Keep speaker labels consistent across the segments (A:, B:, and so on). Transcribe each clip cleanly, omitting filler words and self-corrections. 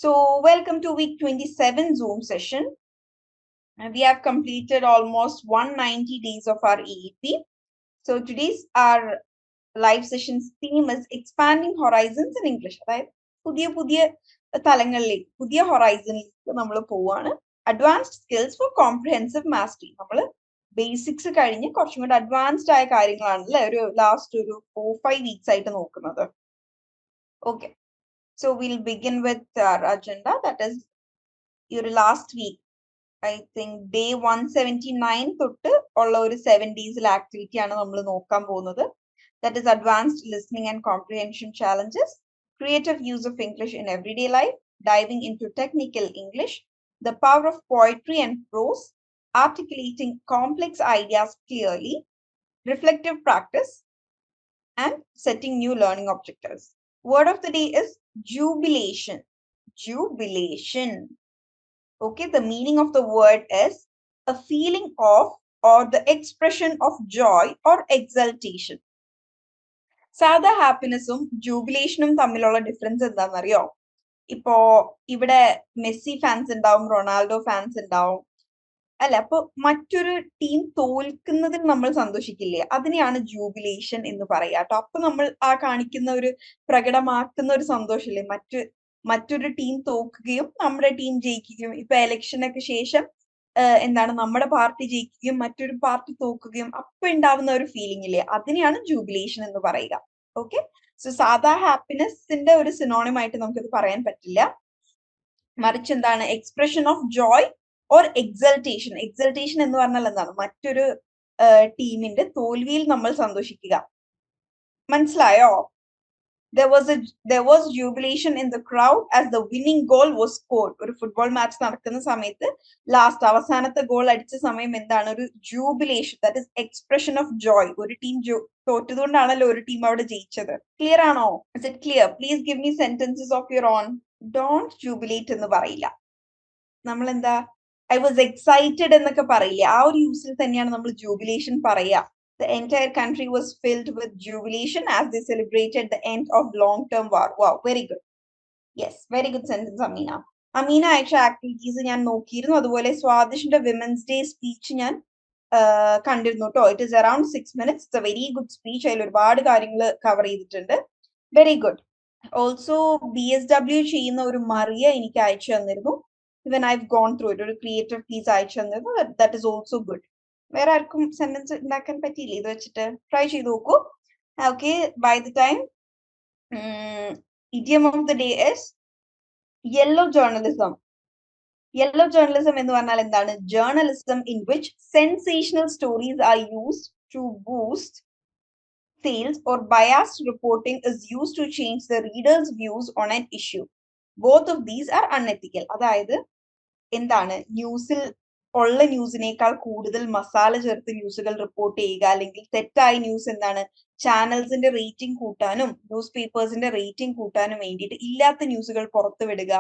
A: So, welcome to week 27 Zoom session. We have completed almost 190 days of our EEP. So, today's our live session's theme is expanding horizons in English. അതായത് പുതിയ തലങ്ങളിലേക്ക് പുതിയ ഹൊറൈസണിലേക്ക് നമ്മൾ പോവാണ്. Advanced skills four comprehensive mastery. നമ്മൾ basics കഴിഞ്ഞ് കുറച്ചും കൂടി അഡ്വാൻസ്ഡ് ആയ കാര്യങ്ങളാണല്ലേ ഒരു ലാസ്റ്റ് ഒരു 4-5 വീക്സ് ആയിട്ട് നോക്കുന്നത്. Okay, so we'll begin with our agenda. That is your last week. I think day 179 തൊട്ട് ഉള്ള ഒരു 7 days activity ആണ് നമ്മൾ നോക്കാൻ പോകുന്നത്. That is advanced listening and comprehension challenges, creative use of English in everyday life, diving into technical English, the power of poetry and prose, articulating complex ideas clearly, reflective practice, and setting new learning objectives. Word of the day is jubilation. Jubilation. Okay, the meaning of the word is a feeling of or the expression of joy or exultation. സാധാ ഹാപ്പിനെസ്സും ജൂബിലേഷനും തമ്മിലുള്ള difference എന്താണെന്നറിയോ? ഇപ്പോ ഇവിടെ Messi fans ഉണ്ടാവും, Ronaldo fans ഉണ്ടാവും, അല്ല, അപ്പൊ മറ്റൊരു ടീം തോൽക്കുന്നതിൽ നമ്മൾ സന്തോഷിക്കില്ലേ, അതിനെയാണ് ജൂബിലേഷൻ എന്ന് പറയാ കേട്ടോ. അപ്പൊ നമ്മൾ ആ കാണിക്കുന്ന ഒരു പ്രകടമാക്കുന്ന ഒരു സന്തോഷമില്ലേ, മറ്റൊരു ടീം തോക്കുകയും നമ്മുടെ ടീം ജയിക്കുകയും, ഇപ്പൊ ഇലക്ഷനൊക്കെ ശേഷം എന്താണ് നമ്മുടെ പാർട്ടി ജയിക്കുകയും മറ്റൊരു പാർട്ടി തോക്കുകയും അപ്പൊ ഉണ്ടാവുന്ന ഒരു ഫീലിംഗ് ഇല്ലേ, അതിനെയാണ് ജൂബിലേഷൻ എന്ന് പറയുക. ഓക്കെ, സോ സാധാ ഹാപ്പിനെസിന്റെ ഒരു സിനോണിമായിട്ട് നമുക്കിത് പറയാൻ പറ്റില്ല. മറിച്ച് എന്താണ് എക്സ്പ്രഷൻ ഓഫ് ജോയ് ഓർ എക്സൾട്ടേഷൻ. എക്സൾട്ടേഷൻ എന്ന് പറഞ്ഞാൽ എന്താണ്, മറ്റൊരു ടീമിന്റെ തോൽവിയിൽ നമ്മൾ സന്തോഷിക്കുക. മനസ്സിലായോ? There was jubilation in the crowd as the winning goal was scored. ഒരു ഫുട്ബോൾ മാച്ച് നടക്കുന്ന സമയത്ത് ലാസ്റ്റ് അവസാനത്തെ ഗോൾ അടിച്ച സമയം എന്താണ്, ഒരു jubilation, that is expression of joy. ഒരു ടീം തോറ്റതുകൊണ്ടാണല്ലോ ഒരു ടീം അവിടെ ജയിച്ചത്. ക്ലിയർ ആണോ? Is it clear? Please give me sentences of your own. Don't jubilate എന്ന് പറയില്ല. നമ്മൾ എന്താ, ഐ വാസ് എക്സൈറ്റഡ് എന്നൊക്കെ പറയില്ലേ, ആ ഒരു യൂസിൽ തന്നെയാണ് നമ്മൾ ജൂബിലേഷൻ പറയുക. The entire country was filled with jubilation as they celebrated the end of long-term war. Wow, very good. Yes, very good sentence, Amina. Ameena അയച്ച ആക്ടിവിറ്റീസ് ഞാൻ നോക്കിയിരുന്നു. അതുപോലെ സ്വാദിഷിന്റെ വിമൻസ് ഡേ സ്പീച്ച് ഞാൻ കണ്ടിരുന്നു കേട്ടോ. It is around 6 minutes. It's A very good speech. അതിൽ ഒരുപാട് കാര്യങ്ങൾ കവർ ചെയ്തിട്ടുണ്ട്. Very good. ഓൾസോ BSW ചെയ്യുന്ന ഒരു മറിയ എനിക്ക് അയച്ചു തന്നിരുന്നു. Even I've gone through it. ഒരു ക്രിയേറ്റീവ് പീസ് അയച്ചു തന്നിരുന്നു. That is also good. വേറെ ആർക്കും സെന്റൻസ് ഉണ്ടാക്കാൻ പറ്റിയില്ല ഇത് വെച്ചിട്ട്? ട്രൈ ചെയ്ത് നോക്കൂ. Okay, by the time idiom of the day is yellow journalism. Yellow journalism എന്ന് പറഞ്ഞാൽ എന്താണ്? Journalism in which sensational stories are used to boost sales or biased reporting is used to change the reader's views on an issue. Both of these are unethical. അതായത് എന്താണ്, ന്യൂസിൽ ഉള്ള ന്യൂസിനേക്കാൾ കൂടുതൽ മസാല ചേർത്ത് ന്യൂസുകൾ റിപ്പോർട്ട് ചെയ്യുക, അല്ലെങ്കിൽ തെറ്റായ ന്യൂസ് എന്താണ്, ചാനൽസിന്റെ റേറ്റിംഗ് കൂട്ടാനും ന്യൂസ് പേപ്പേഴ്സിന്റെ റേറ്റിംഗ് കൂട്ടാനും വേണ്ടിയിട്ട് ഇല്ലാത്ത ന്യൂസുകൾ പുറത്തു വിടുക,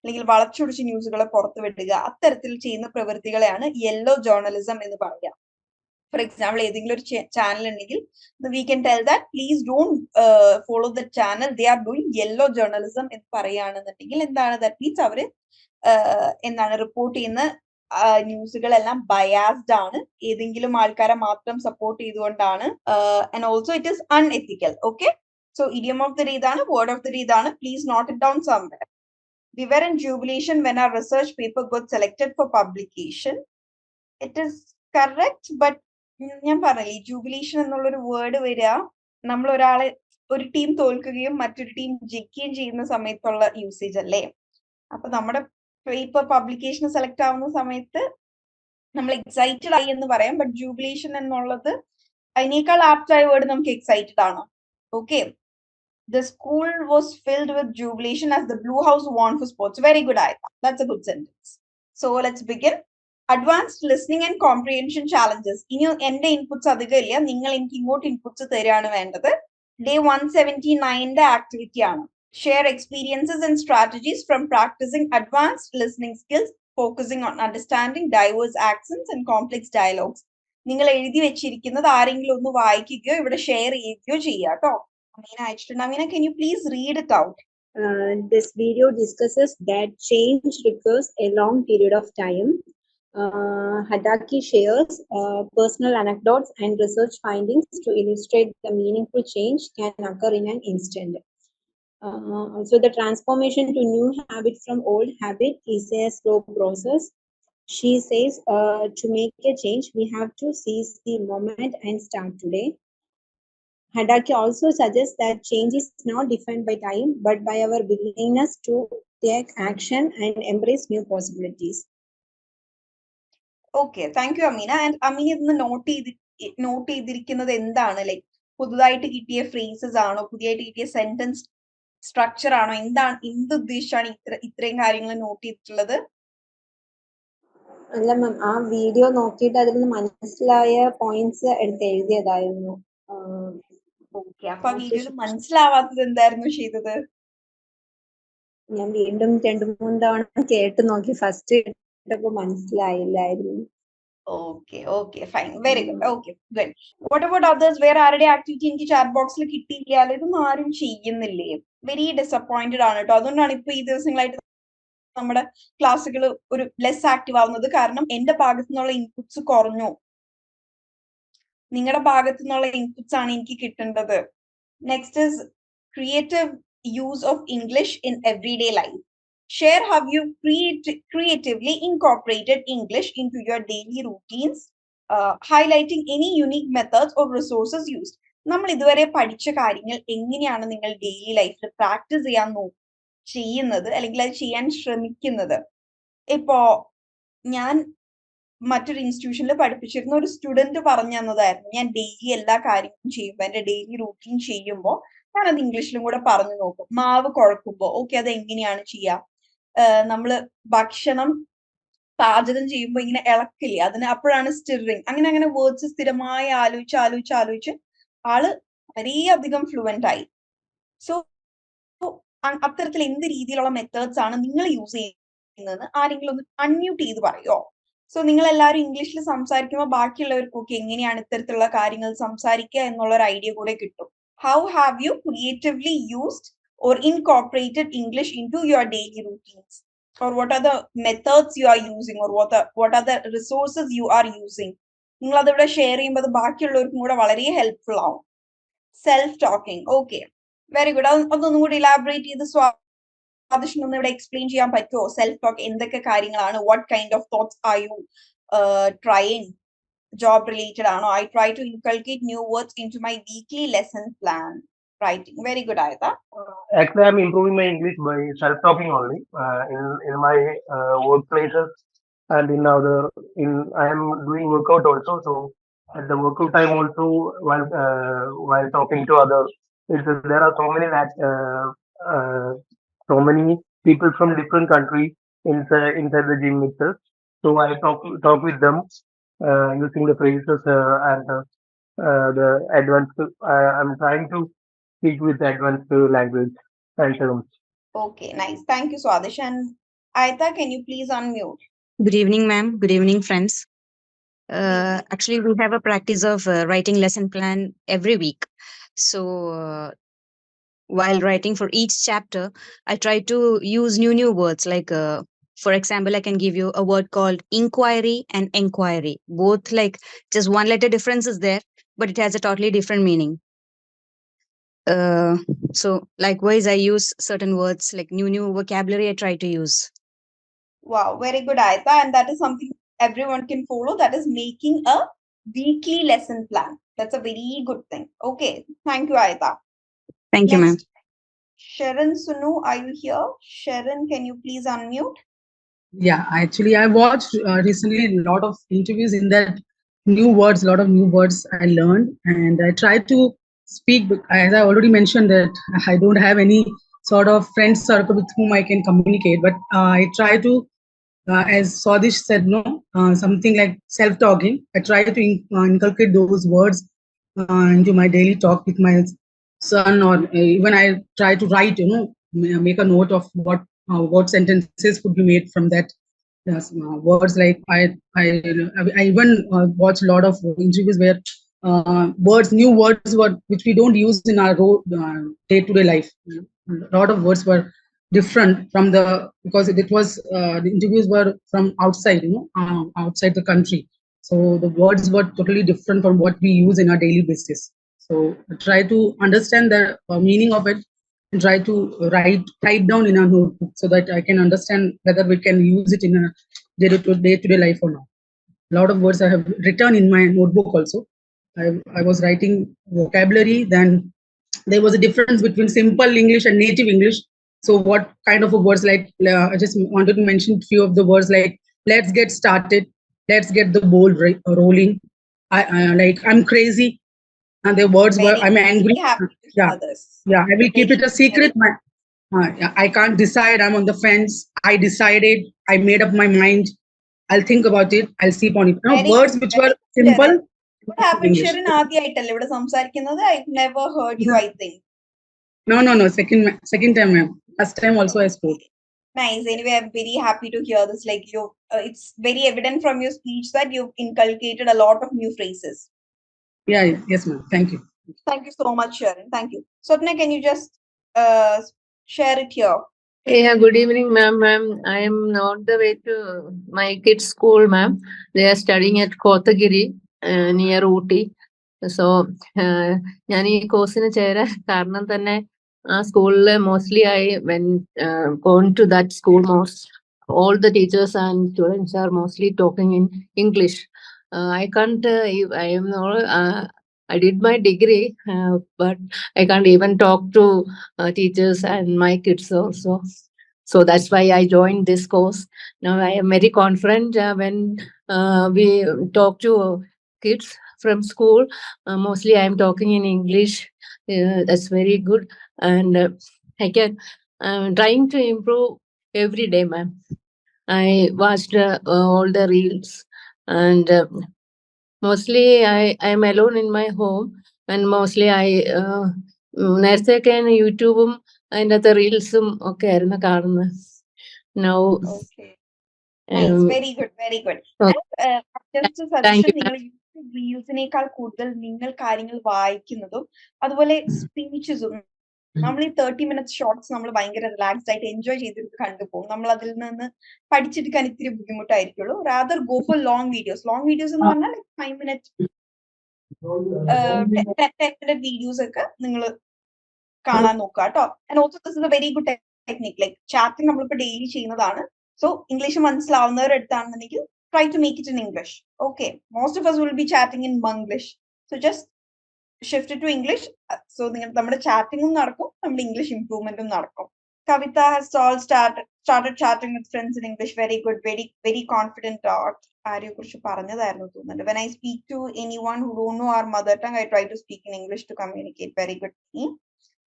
A: അല്ലെങ്കിൽ വളച്ചൊടിച്ച ന്യൂസുകളെ പുറത്തു വിടുക, അത്തരത്തിൽ ചെയ്യുന്ന പ്രവൃത്തികളെയാണ് യെല്ലോ ജേർണലിസം എന്ന് പറയുക. ഫോർ എക്സാമ്പിൾ, ഏതെങ്കിലും ഒരു ചാനൽ ഉണ്ടെങ്കിൽ we can tell that please don't follow the channel, they are doing yellow journalism എന്ന് പറയുകയാണെന്നുണ്ടെങ്കിൽ എന്താണ്, ദാറ്റ് മീൻസ് അവര് എന്താണ് റിപ്പോർട്ട് ചെയ്യുന്ന ന്യൂസുകളെല്ലാം ബയാസ്ഡ് ആണ്, ഏതെങ്കിലും ആൾക്കാരെ മാത്രം സപ്പോർട്ട് ചെയ്തുകൊണ്ടാണ്. And also it is unethical. Okay, so idiom of the day ഇതാണ്, വേർഡ് ഓഫ് ദ ഡേ ഇതാണ്. Please note it down somewhere. We were in jubilation when our research paper got selected for publication. It is correct, but ഞാൻ പറഞ്ഞില്ലേ, ജൂബിലേഷൻ എന്നുള്ളൊരു word വരിക നമ്മൾ ഒരാളെ, ഒരു team തോൽക്കുകയും മറ്റൊരു ടീം ജയിക്കുകയും ചെയ്യുന്ന സമയത്തുള്ള യൂസേജ് അല്ലേ. അപ്പൊ നമ്മുടെ പേപ്പർ പബ്ലിക്കേഷൻ സെലക്ട് ആവുന്ന സമയത്ത് നമ്മൾ എക്സൈറ്റഡ് ആയി എന്ന് പറയാം, ബട്ട് ജൂബിലേഷൻ എന്നുള്ളത് അതിനേക്കാൾ ആപ്റ്റ് ആയ വേർഡ് നമുക്ക് എക്സൈറ്റഡ് ആണ്. Okay, the school was filled with jubilation as the Blue House won for sports. Very good, Aida. That's a good sentence. So let's begin. Advanced listening and comprehension challenges. ഇനി എന്റെ inputs അധികം ഇല്ല, നിങ്ങൾ എനിക്ക് ഇങ്ങോട്ട് inputs തരികയാണ് വേണ്ടത്. Day 179ന്റെ ആക്ടിവിറ്റി ആണ്. Share experiences and strategies from practising advanced listening skills, focusing on understanding diverse accents and complex dialogues. നിങ്ങൾ എഴുതി വെച്ചിരിക്കുന്നത് ആരെങ്കിലും ഒന്ന് വായിക്കുകയോ ഇവിടെ ഷെയർ ചെയ്യുകയോ ചെയ്യാം കേട്ടോ. Amina, can you please read it out?
B: This video discusses that change requires a long period of time. Hadaki shares personal anecdotes and research findings to illustrate the meaningful change can occur in an instant. Also, the transformation to new habit from old habit is a slow process. She says to make a change, we have to seize the moment and start today. Hadaki also suggests that change is not defined by time, but by our willingness to take action and embrace new possibilities.
A: Okay thank you Ameena. And Ameena ഇന്ന് note ചെയ്തിരിക്കുന്നത് എന്താണ്? Like പുതുതായിട്ട് കിട്ടിയ phrases ആണോ, പുതിയതായിട്ട് കിട്ടിയ sentence structure ആണോ, എന്താണ്, എന്ത് ഉദ്ദേശിച്ചാണ് ഇത്രയും കാര്യങ്ങൾ നോട്ട് ചെയ്തിട്ടുള്ളത്?
B: അല്ല മാം, ആ വീഡിയോ നോക്കിയിട്ട് അതിൽ നിന്ന് മനസ്സിലായ പോയിന്റ്സ് എടുത്ത് എഴുതിയതായിരുന്നു.
A: ഓക്കെ, അപ്പൊ ആ വീഡിയോയിൽ മനസ്സിലാവാത്തത് എന്തായിരുന്നു ചെയ്തത്?
B: ഞാൻ വീണ്ടും 2-3 തവണ കേട്ട് നോക്കി. ഫസ്റ്റ് കേട്ടപ്പോ മനസ്സിലായില്ലായിരുന്നു.
A: Okay okay fine, very good. Okay good. What about others? വേറെ ആരുടെ ആക്ടിവിറ്റി എനിക്ക് ചാറ്റ് ബോക്സിൽ കിട്ടിയില്ല? ഇതൊന്നും ആരും ചെയ്യുന്നില്ലേ? വെരി ഡിസപ്പോയിന്റഡ് ആണ് കേട്ടോ. അതുകൊണ്ടാണ് ഇപ്പൊ ഈ ദിവസങ്ങളായിട്ട് നമ്മുടെ ക്ലാസ്സുകൾ ഒരു ലെസ് ആക്റ്റീവ് ആവുന്നത്. കാരണം എന്റെ ഭാഗത്തു നിന്നുള്ള ഇൻപുട്സ് കുറഞ്ഞു. നിങ്ങളുടെ ഭാഗത്തു നിന്നുള്ള ഇൻപുട്സ് ആണ് എനിക്ക് കിട്ടേണ്ടത്. Next is creative use of English in everyday life. Share how you creatively incorporated English into your daily routines, highlighting any unique methods or resources used. നമ്മൾ ഇതുവരെ പഠിച്ച കാര്യങ്ങൾ എങ്ങനെയാണ് നിങ്ങൾ ഡെയിലി ലൈഫിൽ പ്രാക്ടീസ് ചെയ്യുന്നത്, അല്ലെങ്കിൽ അത് ചെയ്യാൻ ശ്രമിക്കുന്നത്? ഇപ്പോ ഞാൻ മറ്റൊരു ഇൻസ്റ്റിറ്റ്യൂഷനിൽ പഠിപ്പിച്ചിരുന്ന ഒരു സ്റ്റുഡന്റ് പറഞ്ഞു തന്നതായിരുന്നു, ഞാൻ ഡെയിലി എല്ലാ കാര്യങ്ങളും ചെയ്യുമ്പോൾ, എന്റെ ഡെയിലി റൂട്ടീൻ ചെയ്യുമ്പോൾ ഞാൻ അത് ഇംഗ്ലീഷിലും കൂടെ പറഞ്ഞു നോക്കും. മാവ് കുഴക്കുമ്പോൾ ഓക്കെ അത് എങ്ങനെയാണ് ചെയ്യുക, നമ്മള് ഭക്ഷണം പാചകം ചെയ്യുമ്പോൾ ഇങ്ങനെ ഇളക്കില്ലേ, അതിന് അപ്പോഴാണ് സ്റ്റിറിങ്, അങ്ങനെ അങ്ങനെ വേർഡ്സ് സ്ഥിരമായി ആലോചിച്ച് ആള് വളരെയധികം ഫ്ലുവന്റ് ആയി. സോ അത്തരത്തിൽ എന്ത് രീതിയിലുള്ള മെത്തേഡ്സ് ആണ് നിങ്ങൾ യൂസ് ചെയ്യുന്നത് ആരെങ്കിലും ഒന്ന് അൺമ്യൂട്ട് ചെയ്ത് പറയോ? സോ നിങ്ങൾ എല്ലാവരും ഇംഗ്ലീഷിൽ സംസാരിക്കുമ്പോൾ ബാക്കിയുള്ളവർക്കൊക്കെ എങ്ങനെയാണ് ഇത്തരത്തിലുള്ള കാര്യങ്ങൾ സംസാരിക്കുക എന്നുള്ള ഒരു ഐഡിയ കൂടെ കിട്ടും. How have you creatively used or incorporated English into your daily routines, or what are the methods you are using, or what are the resources you are using? നിങ്ങൾ അതിവിടെ ഷെയർ ചെയ്യുമ്പോൾ അത് ബാക്കിയുള്ളവർക്കും കൂടെ വളരെ ഹെൽപ്ഫുൾ ആവും. Self talking, okay very good. അതൊന്നും കൂടി elaborate ചെയ്ത് സ്വാദിഷ്ണൊന്ന് ഇവിടെ എക്സ്പ്ലെയിൻ ചെയ്യാൻ പറ്റുമോ? സെൽഫ് ടോക്ക് എന്തൊക്കെ കാര്യങ്ങളാണ്? What kind of thoughts are you trying? Job related ആണോ? I try to inculcate new words into my weekly lesson plan. Writing, very good, Ayata.
C: Actually, I'm improving my English by self-talking only in my workplaces and I am doing workout also. So at the workout time also, while talking to others, there are so many people from different countries inside the gym itself. So I talk with them using the phrases the advanced. I'm trying to speak with advanced language and terms.
A: Okay, nice. Thank you, Swadish. And Ayata, can you please unmute?
D: Good evening, ma'am. Good evening, friends. Actually, we have a practice of writing lesson plan every week. So, while writing for each chapter, I try to use new words. Like, for example, I can give you a word called inquiry and enquiry. Both like just one letter difference is there, but it has a totally different meaning. So likewise, I use certain words like new vocabulary I try to use.
A: Wow, very good, Ayata. And that is something everyone can follow. That is making a weekly lesson plan. That's a very good thing. Okay, thank you, Ayata.
D: Thank you, ma'am.
A: Sharon Sunu, are you here? Sharon, can you please unmute?
E: Yeah, actually, I watched recently a lot of interviews in that a lot of new words I learned, and I try to speak. As I already mentioned, that I don't have any sort of friend circle with whom I can communicate, but I try to, as Swadish said, something like self-talking. I try to inculcate those words into my daily talk with my son, or even I try to write, make a note of what sentences could be made from that. Words like I even watch a lot of interviews where new words which we don't use in our day-to-day life. A lot of words were different from because it was the interviews were from outside, outside the country. So the words were totally different from what we use in our daily basis. So I try to understand the meaning of it and try to write down in a notebook so that I can understand whether we can use it in a day-to-day life or not. A lot of words I have written in my notebook also. I was writing vocabulary, then there was a difference between simple English and native English. So what kind of a words, like I just wanted to mention few of the words, like let's get started, let's get the ball rolling. Like I'm crazy, and the words were I'm angry.
A: Happy to
E: Yeah,
A: hear this.
E: yeah. I will keep it a secret. Yeah, I can't decide. I'm on the fence. I decided. I made up my mind. I'll think about it. I'll sleep on it. Words which were simple.
A: What happened, Sharon? ആദ്യമായിട്ടല്ലേ ഇവിടെ സംസാരിക്കുന്നത്? I've never heard you, I think.
E: No. Second time, ma'am. Last time also I spoke.
A: Nice. Anyway, I'm very happy to hear this. Like it's very evident from your speech that you've inculcated a lot of new phrases.
E: Yeah. Yes, ma'am. Thank you.
A: Thank you so much, Sharon. Thank you. Swapna, can you just share it here?
F: Yeah, good evening, ma'am. I am on the way to my kids' school, ma'am. They are studying at Kotagiri near Ooty. So, ഞാൻ ഈ കോഴ്സിന് ചേരാൻ കാരണം തന്നെ ആ സ്കൂളിൽ mostly I went gone to that school all the teachers and students are mostly talking in English. I can't, I am not, I did my degree, but I can't even talk to teachers and my kids also. So that's why I joined this course. Now I am very confident when we talk to kids from school. Mostly I am talking in English. That's very good. And I'm trying to improve every day, ma'am. I watched all the reels, and mostly I am alone in my home, and mostly I നേരത്തെയൊക്കെ യൂട്യൂബും അതിൻ്റെ അകത്ത് റീൽസും ഒക്കെ ആയിരുന്നു കാണുന്നത്. Now,
A: okay. Nice. Very good, very good.
F: Okay.
A: Just a suggestion, നിങ്ങൾ റീൽസിനേക്കാൾ കൂടുതൽ നിങ്ങൾ കാര്യങ്ങൾ വായിക്കുന്നതും അതുപോലെ സ്പീച്ചസും നമ്മൾ ഈ 30 മിനിറ്റ്സ് ഷോർട്സ് നമ്മൾ ഭയങ്കര റിലാക്സ്ഡ് ആയിട്ട് എൻജോയ് ചെയ്തിട്ട് കണ്ടുപോകും. നമ്മൾ അതിൽ നിന്ന് പഠിച്ചെടുക്കാൻ ഇത്തിരി ബുദ്ധിമുട്ടായിരിക്കുള്ളൂ. Rather go for long videos. Long videos എന്ന് പറഞ്ഞാൽ 5 മിനിറ്റ് 10 മിനിറ്റ് വീഡിയോസ് ഒക്കെ നിങ്ങൾ കാണാൻ നോക്കുക കേട്ടോ. And also this is a very good technique. Like chatting നമ്മളിപ്പോ ഡെയിലി ചെയ്യുന്നതാണ്. സോ ഇംഗ്ലീഷ് മനസ്സിലാവുന്നവരെടുത്താണെന്നുണ്ടെങ്കിൽ try to make it in English. Okay, most of us will be chatting in Manglish. So just shift it to English. So നമ്മുടെ chatting നടക്കും, നമ്മുടെ English improvement നടക്കും. Kavita has all started chatting with friends in English. Very good, very confident. ആരെയെ കുറിച്ച് പറഞ്ഞതായിരുന്നു തോന്നുന്നുണ്ട്. When I speak to anyone who don't know our mother tongue, I try to speak in English to communicate. Very good.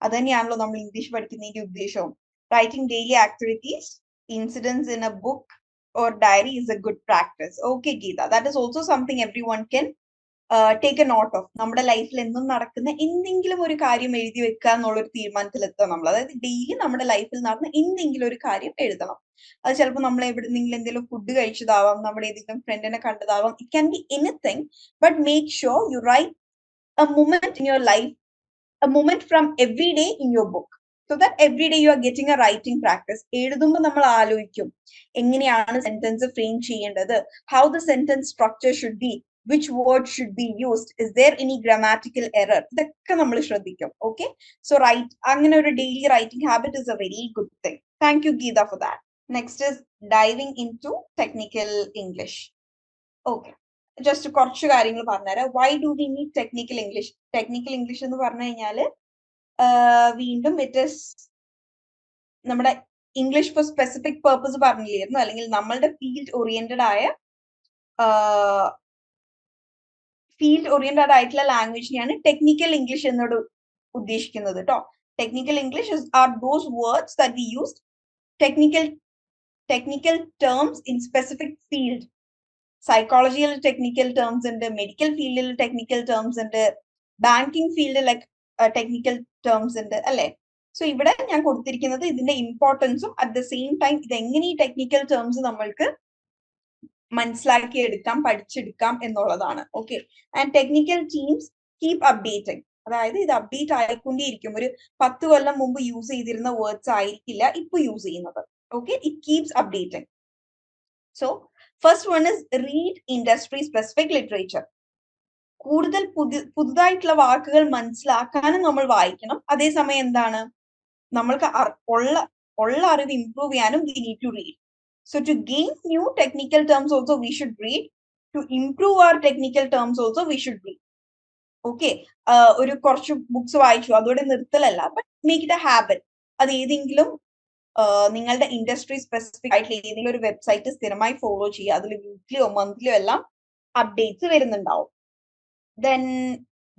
A: അത് തന്നെയാണല്ലോ നമ്മൾ English പഠിക്കുന്നതിന്റെ ഉദ്ദേശവും. Writing daily activities, incidents in a book or diary is a good practice. Okay, Geeta, that is also something everyone can take a note of. നമ്മുടെ ലൈഫിൽ എന്നും നടക്കുന്ന എന്തെങ്കിലും ഒരു കാര്യം എഴുതി വെക്കുക എന്നുള്ളൊരു തീരുമാനത്തിലെത്താം നമ്മൾ. അതായത് ഡെയിലി നമ്മുടെ ലൈഫിൽ നടന്ന എന്തെങ്കിലും ഒരു കാര്യം എഴുതണം. അത് ചിലപ്പോൾ നമ്മൾ എവിടെന്നെങ്കിലും എന്തെങ്കിലും ഫുഡ് കഴിച്ചതാവാം, നമ്മുടെ ഏതെങ്കിലും ഫ്രണ്ടിനെ കണ്ടതാവാം. It can be anything, but make sure you write a moment in your life, a moment from every day in your book. So that every day you are getting a writing practice. എഴുതുമ്പോൾ നമ്മൾ ആലോചിക്കും എങ്ങനെയാണ് sentence frame ചെയ്യേണ്ടത്, how the sentence structure should be, which word should be used, is there any grammatical error, ഇതൊക്കെ നമ്മൾ ശ്രദ്ധിക്കും. Okay, so അങ്ങനെ ഒരു daily writing habit is a very good thing. Thank you, Geeta, for that. Next is diving into technical English. Okay, just കുറച്ച് കാര്യങ്ങൾ പറഞ്ഞുതരാം. Why do we need technical English? Technical English എന്ന് പറഞ്ഞു കഴിഞ്ഞാൽ വീണ്ടും it is നമ്മുടെ English for specific purpose പറഞ്ഞില്ലായിരുന്നു, അല്ലെങ്കിൽ നമ്മളുടെ ഫീൽഡ് ഓറിയന്റഡ് ആയിട്ടുള്ള ലാംഗ്വേജിനെയാണ് ടെക്നിക്കൽ ഇംഗ്ലീഷ് എന്നോട് ഉദ്ദേശിക്കുന്നത് കേട്ടോ. Technical English are those words that we use, technical terms in specific field. സൈക്കോളജിയിൽ ടെക്നിക്കൽ ടേംസ് ഉണ്ട്, മെഡിക്കൽ ഫീൽഡിൽ ടെക്നിക്കൽ ടേംസ് ഉണ്ട്, banking field like technical terms ഉണ്ട് അല്ലെ. സോ ഇവിടെ ഞാൻ കൊടുത്തിരിക്കുന്നത് ഇതിന്റെ ഇമ്പോർട്ടൻസും അറ്റ് ദ സെയിം ടൈം ഇതെങ്ങനെ ഈ ടെക്നിക്കൽ ടേംസ് നമ്മൾക്ക് മനസ്സിലാക്കി എടുക്കാം, പഠിച്ചെടുക്കാം എന്നുള്ളതാണ്. Okay, and technical teams keep updating. അതായത് ഇത് അപ്ഡേറ്റ് ആയിക്കൊണ്ടേയിരിക്കും. ഒരു 10 കൊല്ലം മുമ്പ് യൂസ് ചെയ്തിരുന്ന വേർഡ്സ് ആയിരിക്കില്ല ഇപ്പൊ യൂസ് ചെയ്യുന്നത്. Okay, it keeps updating. So first one is read industry specific literature. കൂടുതൽ പുതുതായിട്ടുള്ള വാക്കുകൾ മനസ്സിലാക്കാനും നമ്മൾ വായിക്കണം. അതേസമയം എന്താണ്, നമ്മൾക്ക് ഉള്ള അറിവ് ഇംപ്രൂവ് ചെയ്യാനും we need to read. So to gain new technical terms also we should read. To improve our technical terms also we should read. Okay, ഒരു കുറച്ച് ബുക്സ് വായിച്ചു അതോടെ നിർത്തലല്ല, but make it a habit. അത് ഏതെങ്കിലും നിങ്ങളുടെ industry specific ആയിട്ടുള്ള ഏതെങ്കിലും ഒരു വെബ്സൈറ്റ് സ്ഥിരമായി ഫോളോ ചെയ്യുക. അതിൽ വീക്ക്ലിയോ മന്ത്ലിയോ എല്ലാം updates വരുന്നുണ്ടാവും. Then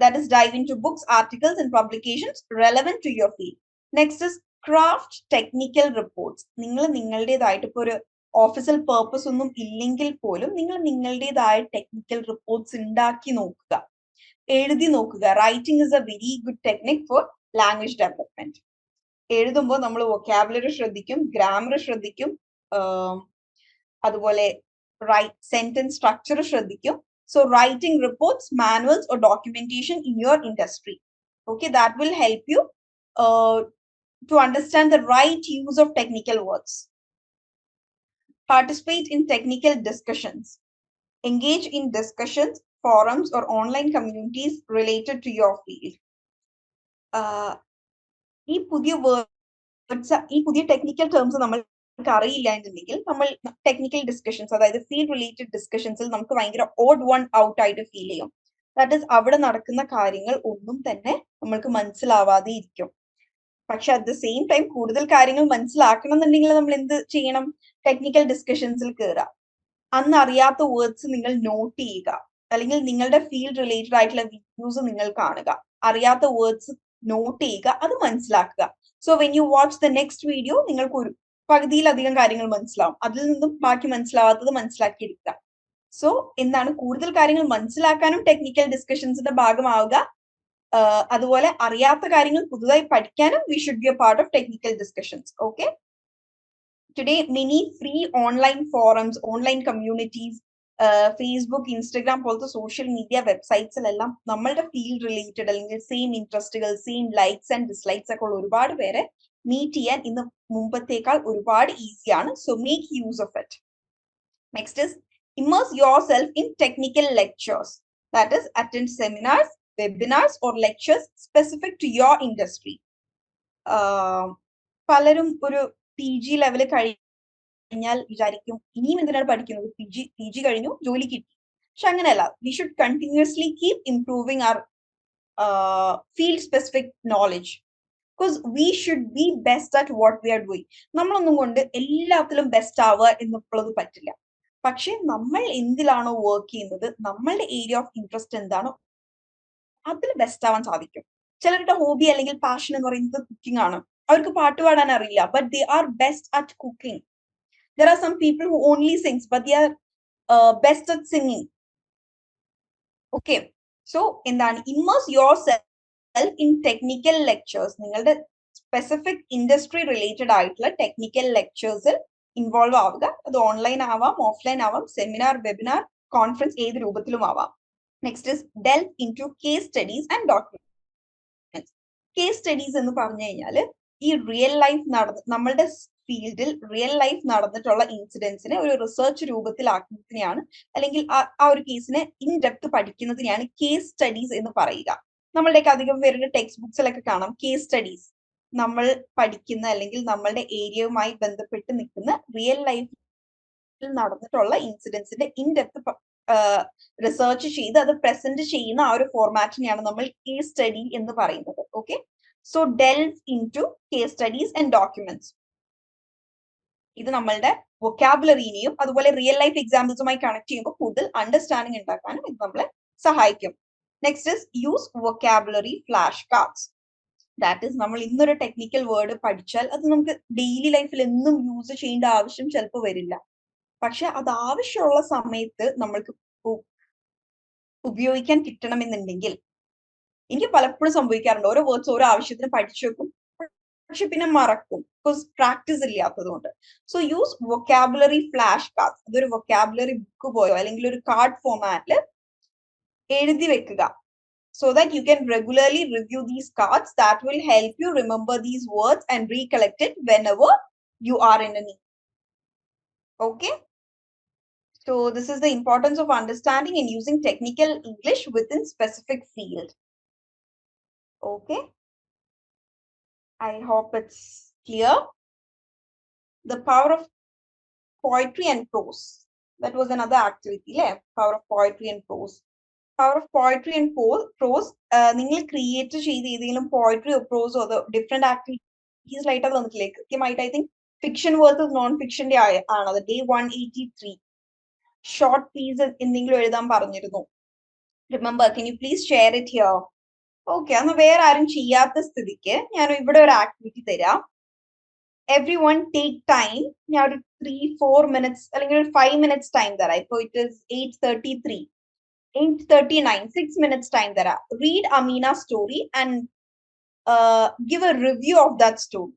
A: that is dive into books, articles and publications relevant to your field. Next is craft technical reports. നിങ്ങൾ നിങ്ങളുടേതായിട്ട് ഇപ്പോൾ ഒരു ഓഫീസിൽ പേർപ്പസ് ഒന്നും ഇല്ലെങ്കിൽ പോലും നിങ്ങൾ നിങ്ങളുടേതായ ടെക്നിക്കൽ റിപ്പോർട്ട്സ് ഉണ്ടാക്കി നോക്കുക, എഴുതി നോക്കുക. Writing is a very good technique four language development. എഴുതുമ്പോൾ നമ്മൾ വൊക്കാബുലറി ശ്രദ്ധിക്കും, ഗ്രാമർ ശ്രദ്ധിക്കും, അതുപോലെ സെന്റൻസ് സ്ട്രക്ചർ ശ്രദ്ധിക്കും. So writing reports, manuals or documentation in your industry. Okay, that will help you to understand the right use of technical words. Participate in technical discussions. Engage in discussions, forums or online communities related to your field. ഈ പുതിയ words, ഈ പുതിയ technical terms നമ്മൾ അറിയില്ല എന്നുണ്ടെങ്കിൽ നമ്മൾ technical discussions, അതായത് field related ഡിസ്കഷൻസിൽ നമുക്ക് ഭയങ്കര ഓഡ് വൺ ഔട്ട് ആയിട്ട് ഫീൽ ചെയ്യും. ദാറ്റ് ഈസ് അവിടെ നടക്കുന്ന കാര്യങ്ങൾ ഒന്നും തന്നെ നമ്മൾക്ക് മനസ്സിലാവാതെ ഇരിക്കും. പക്ഷെ അറ്റ് ദ സെയിം ടൈം കൂടുതൽ കാര്യങ്ങൾ മനസ്സിലാക്കണം എന്നുണ്ടെങ്കിൽ നമ്മൾ എന്ത് ചെയ്യണം? ടെക്നിക്കൽ ഡിസ്കഷൻസിൽ കയറുക. അന്ന് അറിയാത്ത വേർഡ്സ് നിങ്ങൾ നോട്ട് ചെയ്യുക, അല്ലെങ്കിൽ നിങ്ങളുടെ ഫീൽഡ് റിലേറ്റഡ് ആയിട്ടുള്ള വീഡിയോസ് നിങ്ങൾ കാണുക, അറിയാത്ത വേർഡ്സ് നോട്ട് ചെയ്യുക, അത് മനസ്സിലാക്കുക. So when you watch the next video നിങ്ങൾക്ക് ഒരു പകുതിയിലധികം കാര്യങ്ങൾ മനസ്സിലാവും, അതിൽ നിന്നും ബാക്കി മനസ്സിലാവാത്തത് മനസ്സിലാക്കിയിരിക്കുക. സോ എന്താണ്, കൂടുതൽ കാര്യങ്ങൾ മനസ്സിലാക്കാനും ടെക്നിക്കൽ ഡിസ്കഷൻസിന്റെ ഭാഗമാവുക. അതുപോലെ അറിയാത്ത കാര്യങ്ങൾ പുതുതായി പഠിക്കാനും we should be a part of technical discussions. Okay, today many free online forums, online communities, Facebook, Instagram പോലത്തെ സോഷ്യൽ മീഡിയ വെബ്സൈറ്റ്സിലെല്ലാം നമ്മളുടെ ഫീൽഡ് റിലേറ്റഡ് അല്ലെങ്കിൽ സെയിം ഇൻട്രസ്റ്റുകൾ, സെയിം ലൈക്സ് ആൻഡ് ഡിസ്ലൈക്സ് ഒക്കെ ഉള്ള ഒരുപാട് പേരെ മീറ്റ് ചെയ്യാൻ ഇന്ന് മുമ്പത്തേക്കാൾ ഒരുപാട് ഈസിയാണ്. So make use of it. Next is immerse yourself in technical lectures. That is, attend seminars, webinars or lectures specific to your industry. പലരും ഒരു PG ലെവൽ കഴിഞ്ഞാൽ വിചാരിക്കും ഇനിയും എന്തിനാണ് പഠിക്കുന്നത്, PG കഴിഞ്ഞു, ജോലി കിട്ടി. പക്ഷെ അങ്ങനെയല്ല. We should continuously keep improving our field specific knowledge. Because we should be best at what we are doing. നമ്മളൊന്നും കൊണ്ട് എല്ലാത്തിലും ബെസ്റ്റ് ആവുക എന്നുള്ളത് പറ്റില്ല. പക്ഷെ നമ്മൾ എന്തിലാണോ വർക്ക് ചെയ്യുന്നത്, നമ്മളുടെ ഏരിയ ഓഫ് ഇൻട്രസ്റ്റ് എന്താണോ അതിൽ ബെസ്റ്റ് ആവാൻ സാധിക്കും. ചിലരുടെ ഹോബി അല്ലെങ്കിൽ പാഷൻ എന്ന് പറയുന്നത് കുക്കിംഗ് ആണ്. അവർക്ക് പാട്ട് പാടാൻ അറിയില്ല, but they are best at cooking. There are some people who only sings, but they are best at singing. Okay, so എന്താണ്, immerse yourself in technical lectures. നിങ്ങളുടെ സ്പെസിഫിക് ഇൻഡസ്ട്രി റിലേറ്റഡ് ആയിട്ടുള്ള ടെക്നിക്കൽ ലെക്ചേഴ്സിൽ ഇൻവോൾവ് ആവുക. അത് online ആവാം, offline ആവാം, seminar, webinar, conference, ഏത് രൂപത്തിലും ആവാം. Next is delve into case studies and documents. Case studies എന്ന് പറഞ്ഞു കഴിഞ്ഞാൽ ഈ റിയൽ ലൈഫ് നമ്മളുടെ ഫീൽഡിൽ റിയൽ ലൈഫ് നടന്നിട്ടുള്ള ഇൻസിഡൻസിനെ ഒരു റിസർച്ച് രൂപത്തിലാക്കുന്നതിനെയാണ്, അല്ലെങ്കിൽ ആ ഒരു കേസിനെ ഇൻ ഡെപ്ത് പഠിക്കുന്നതിനെയാണ് കേസ് സ്റ്റഡീസ് എന്ന് പറയുക. നമ്മളുടെയൊക്കെ അധികം പേരുടെ ടെക്സ്റ്റ് ബുക്സിലൊക്കെ കാണാം കേസ് സ്റ്റഡീസ്. നമ്മൾ പഠിക്കുന്ന അല്ലെങ്കിൽ നമ്മളുടെ ഏരിയയുമായി ബന്ധപ്പെട്ട് നിൽക്കുന്ന റിയൽ ലൈഫിൽ നടന്നിട്ടുള്ള ഇൻസിഡൻസിന്റെ ഇൻ ഡെപ്ത് റിസർച്ച് ചെയ്ത് അത് പ്രസന്റ് ചെയ്യുന്ന ആ ഒരു ഫോർമാറ്റിനെയാണ് നമ്മൾ കേസ് സ്റ്റഡി എന്ന് പറയുന്നത്. Okay, so delve into case studies and documents. ഇത് നമ്മളുടെ വൊക്കാബുലറിനെയും അതുപോലെ റിയൽ ലൈഫ് എക്സാമ്പിൾസുമായി കണക്ട് ചെയ്യുമ്പോൾ കൂടുതൽ അണ്ടർസ്റ്റാൻഡിങ് ഉണ്ടാക്കാനും ഇത് നമ്മളെ സഹായിക്കും. Next is use vocabulary flash cards. That is, നമ്മൾ ഇന്നൊരു ടെക്നിക്കൽ വേർഡ് പഠിച്ചാൽ അത് നമുക്ക് ഡെയിലി ലൈഫിൽ എന്നും യൂസ് ചെയ്യേണ്ട ആവശ്യം ചിലപ്പോൾ വരില്ല. പക്ഷെ അത് ആവശ്യമുള്ള സമയത്ത് നമ്മൾക്ക് ഉപയോഗിക്കാൻ കിട്ടണമെന്നുണ്ടെങ്കിൽ, എനിക്ക് പലപ്പോഴും സംഭവിക്കാറുണ്ട്, ഓരോ വേർഡ്സ് ഓരോ ആവശ്യത്തിന് പഠിച്ചു വെക്കും, പക്ഷെ പിന്നെ മറക്കും, ബിക്കോസ് പ്രാക്ടീസ് ഇല്ലാത്തത് കൊണ്ട്. So use vocabulary flash cards. അതൊരു വൊക്കാബുലറി ബുക്ക് പോയോ അല്ലെങ്കിൽ ഒരു കാർഡ് ഫോമാറ്റിൽ എഴുതി വെക്കുക. so that you can regularly review these cards. That will help you remember these words and recollect it whenever you are in a need. Okay. So this is the importance of understanding and using technical English within specific field. Okay. I hope it's clear. The power of poetry and prose. That was another activity, le? Power of poetry and prose. Power of poetry and prose. നിങ്ങൾ create ചെയ്ത് ഏതെങ്കിലും poetry ഓ prose ഓ different activities ആയിട്ട് തന്നിട്ടില്ലേ കൃത്യമായിട്ട് I think fiction versus non ഫിക്ഷന്റെ ആണത് ഡേ 183 ഷോർട്ട് പീസ് എന്തെങ്കിലും എഴുതാൻ പറഞ്ഞിരുന്നു. Remember, can you please share it here? Okay, അന്ന് വേറെ ആരും ചെയ്യാത്ത സ്ഥിതിക്ക് ഞാൻ ഇവിടെ ഒരു ആക്ടിവിറ്റി തരാം. Everyone take time. ഞാൻ ഒരു 3-4 minutes അല്ലെങ്കിൽ ഒരു 5 minutes time തരാം. ഇപ്പോൾ it is 8:33. 8:39, 6 minutes time there. Read Amina's story and give a review of that story.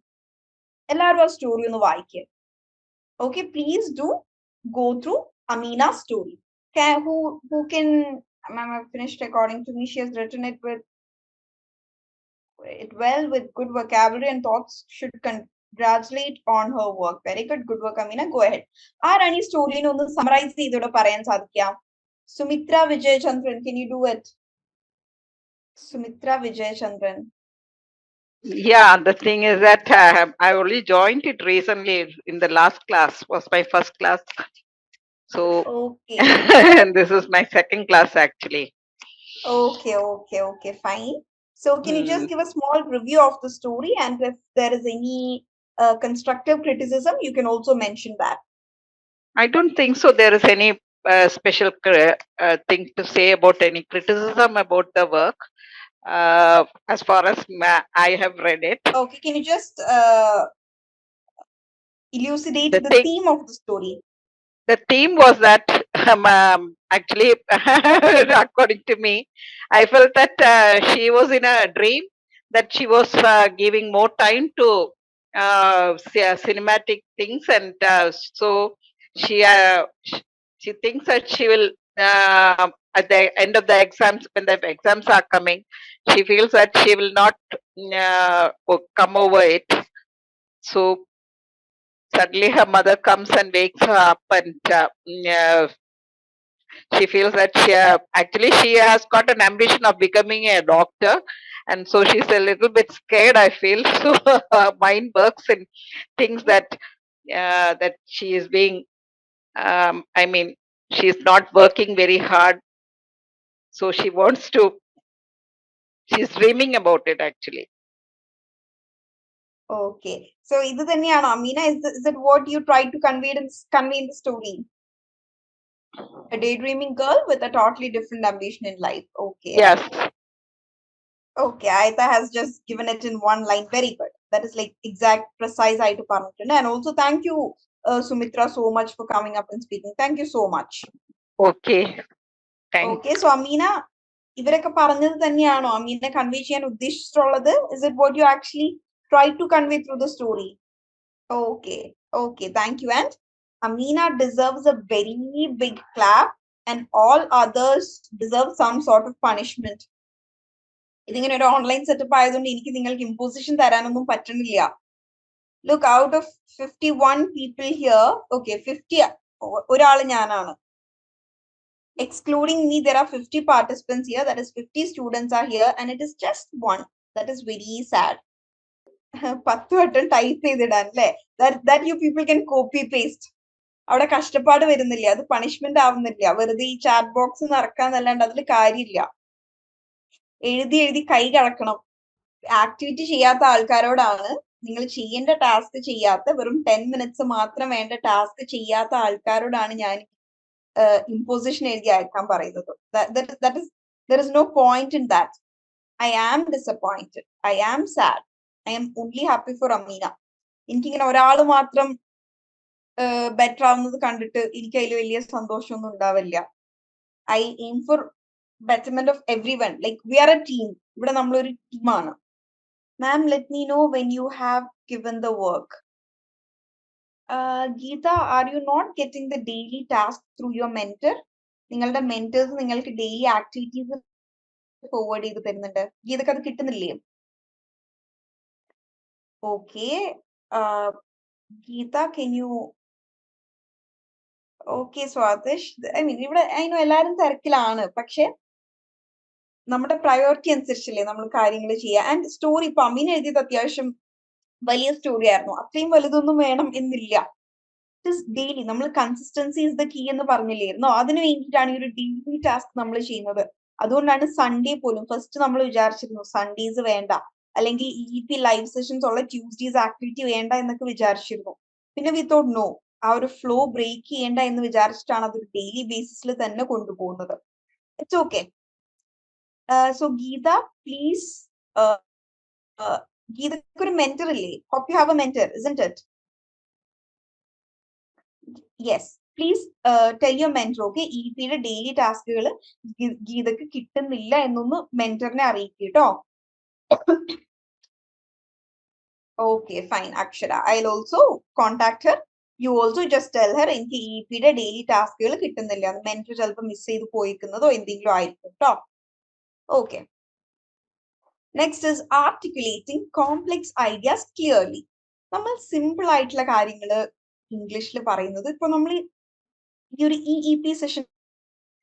A: Ellaru story on the vaike. Okay, please do go through Amina's story. Who can, ma'am, I've finished. According to me, she has written it well with good vocabulary and thoughts. Should congratulate on her work. Very good work, Amina. Go ahead. Any story no summarize idoda parayan sadhikya. Sumitra Vijay Chandran, can you do it? Sumitra Vijay Chandran.
G: Yeah, the thing is that I only joined it recently. In the last class was my first class. So,
A: Okay.
G: and this is my second class actually.
A: Okay, fine. So can you just give a small review of the story, and if there is any constructive criticism, you can also mention that.
G: I don't think so there is any special thing to say about any criticism about the work. As far as I have read it.
A: Okay, can you just elucidate the theme of the story?
G: The theme was that actually, according to me, I felt that she was in a dream, that she was giving more time to cinematic things, and so she thinks that she will at the end of the exams, when the exams are coming, she feels that she will not come over it. So suddenly her mother comes and wakes her up, and she feels that she has got an ambition of becoming a doctor, and so she's a little bit scared, I feel. So her mind works and thinks that that she is being she's not working very hard, so she's dreaming about it actually.
A: Okay, so idu thaniyana Amina, is it what you tried to convey in the story? A daydreaming girl with a totally different ambition in life. Okay.
G: Yes.
A: Okay, Aita has just given it in one line. Very good. That is like exact, precise Aita Parangton. And also thank you, Sumitra, so much for coming up and speaking. Thank you so much.
G: Okay. Thanks.
A: Okay, so Amina, ഇവരൊക്കെ പറഞ്ഞത് തന്നെയാണോ അമീനെ convey ചെയ്യാൻ ഉദ്ദേശിച്ചിട്ടുള്ളത്? Is it what you actually tried to convey through the story? Okay, thank you. And Amina deserves a very big clap, and all others deserve some sort of punishment. ഇതിങ്ങനെ ഒരു online setup ആയതുകൊണ്ട് എനിക്ക് നിങ്ങൾക്ക് imposition തരാനൊന്നും പറ്റുന്നില്ല. Look, out of 51 people here, okay, 50 ഒരാള് ഞാനാണ്. Excluding me, there are 50 participants here. That is 50 students are here, and it is just one. That is very sad. 10 വട്ടം type ചെയ്തിടാൻ അല്ലേ? That you people can copy paste. അവിടെ കഷ്ടപ്പാട് വരുന്നില്ല, അത് punishment ആവുന്നില്ല. വെറുതെ ഈ ചാറ്റ് ബോക്സ് നടക്കാന്നല്ലാണ്ട് അതിൽ കാര്യമില്ല. എഴുതി കൈ കളക്കണം. ആക്ടിവിറ്റി ചെയ്യാത്ത ആൾക്കാരോടാണ്, നിങ്ങൾ ചെയ്യേണ്ട ടാസ്ക് ചെയ്യാത്ത, വെറും 10 മിനിറ്റ്സ് മാത്രം വേണ്ട ടാസ്ക് ചെയ്യാത്ത ആൾക്കാരോടാണ് ഞാൻ imposition എഴുതി അയക്കാൻ പറയുന്നത്. There is no point in that. I am disappointed. I am sad. I am only happy for Amina. എനിക്കിങ്ങനെ ഒരാള് മാത്രം ബെറ്റർ ആവുന്നത് കണ്ടിട്ട് എനിക്ക് അതിൽ വലിയ സന്തോഷമൊന്നും ഉണ്ടാവില്ല. I aim for betterment of everyone. Like we are a team. ഇവിടെ നമ്മളൊരു ടീമാണ്. Ma'am, let me know when you have given the work. Geeta, are you not getting the daily task through your mentor? നിങ്ങളുടെ mentors നിങ്ങൾക്ക് daily activities forward ചെയ്ത് തരുന്നുണ്ട്. ഗീതക്ക് അത് കിട്ടുന്നില്ലേ? Okay, Geetha can you? Okay Swathish, I mean ഇവിടെ എല്ലാരും തിരക്കിലാണ്, പക്ഷെ നമ്മുടെ പ്രയോറിറ്റി അനുസരിച്ചല്ലേ നമ്മൾ കാര്യങ്ങൾ ചെയ്യുക. ആൻഡ് സ്റ്റോറി ഇപ്പൊ അമീൻ എഴുതിയത് അത്യാവശ്യം വലിയ സ്റ്റോറി ആയിരുന്നു, അത്രയും വലുതൊന്നും വേണം എന്നില്ല. ഡെയിലി നമ്മൾ കൺസിസ്റ്റൻസി ഇസ് ദ കീ എന്ന് പറഞ്ഞില്ലായിരുന്നോ? അതിന് വേണ്ടിയിട്ടാണ് ഈ ഒരു ഡെയിലി ടാസ്ക് നമ്മൾ ചെയ്യുന്നത്. അതുകൊണ്ടാണ് സൺഡേ പോലും ഫസ്റ്റ് നമ്മൾ വിചാരിച്ചിരുന്നു സൺഡേസ് വേണ്ട, അല്ലെങ്കിൽ EP ലൈവ് സെഷൻസ് ഉള്ള ട്യൂസ്ഡേസ് ആക്ടിവിറ്റി വേണ്ട എന്നൊക്കെ വിചാരിച്ചിരുന്നു. പിന്നെ വി തോട്ട് നോ, ആ ഒരു ഫ്ലോ ബ്രേക്ക് ചെയ്യേണ്ട എന്ന് വിചാരിച്ചിട്ടാണ് അതൊരു ഡെയിലി ബേസിസിൽ തന്നെ കൊണ്ടുപോകുന്നത്. It's okay. So Geetha please, ഗീതക്ക് ഒരു മെന്റർ ഇല്ലേ? Hope you have a mentor, isn't it? Yes, please tell your mentor. Okay, EPയുടെ ഡെയിലി ടാസ്കുകൾ ഗീതക്ക് കിട്ടുന്നില്ല എന്നൊന്ന് മെന്ററിനെ അറിയിക്കും കേട്ടോ. Okay fine Akshara, I will also contact her. You also just tell her എനിക്ക് EPയുടെ ഡെയിലി ടാസ്കുകൾ കിട്ടുന്നില്ല, മെന്റർ ചിലപ്പോൾ മിസ് ചെയ്ത് പോയിക്കുന്നതോ എന്തെങ്കിലും ആയിരിക്കും കേട്ടോ. Okay, next is articulating complex ideas clearly. നമ്മൾ സിമ്പിൾ ആയിട്ടുള്ള കാര്യങ്ങൾ ഇംഗ്ലീഷിൽ പറയുന്നത്, ഇപ്പൊ നമ്മൾ ഈ ഒരു EP സെഷൻ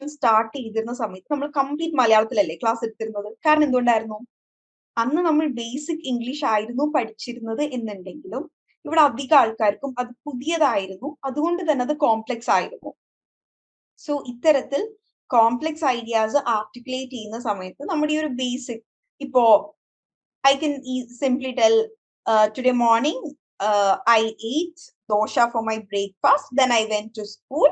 A: സ്റ്റാർട്ട് ചെയ്തിരുന്ന സമയത്ത് നമ്മൾ കംപ്ലീറ്റ് മലയാളത്തിലല്ലേ ക്ലാസ് എടുത്തിരുന്നത്. കാരണം എന്തുകൊണ്ടായിരുന്നു? അന്ന് നമ്മൾ ബേസിക് ഇംഗ്ലീഷ് ആയിരുന്നു പഠിച്ചിരുന്നത് എന്നുണ്ടെങ്കിലും ഇവിടെ അധികം ആൾക്കാർക്കും അത് പുതിയതായിരുന്നു, അതുകൊണ്ട് തന്നെ അത് കോംപ്ലെക്സ് ആയിരുന്നു. സോ ഇത്തരത്തിൽ കോംപ്ലെക്സ് ഐഡിയാസ് ആർട്ടിക്കുലേറ്റ് ചെയ്യുന്ന സമയത്ത് നമ്മുടെ ഈ ഒരു ബേസിക്, ഇപ്പോ I can simply tell today morning I ate dosha for my breakfast, then I went to school,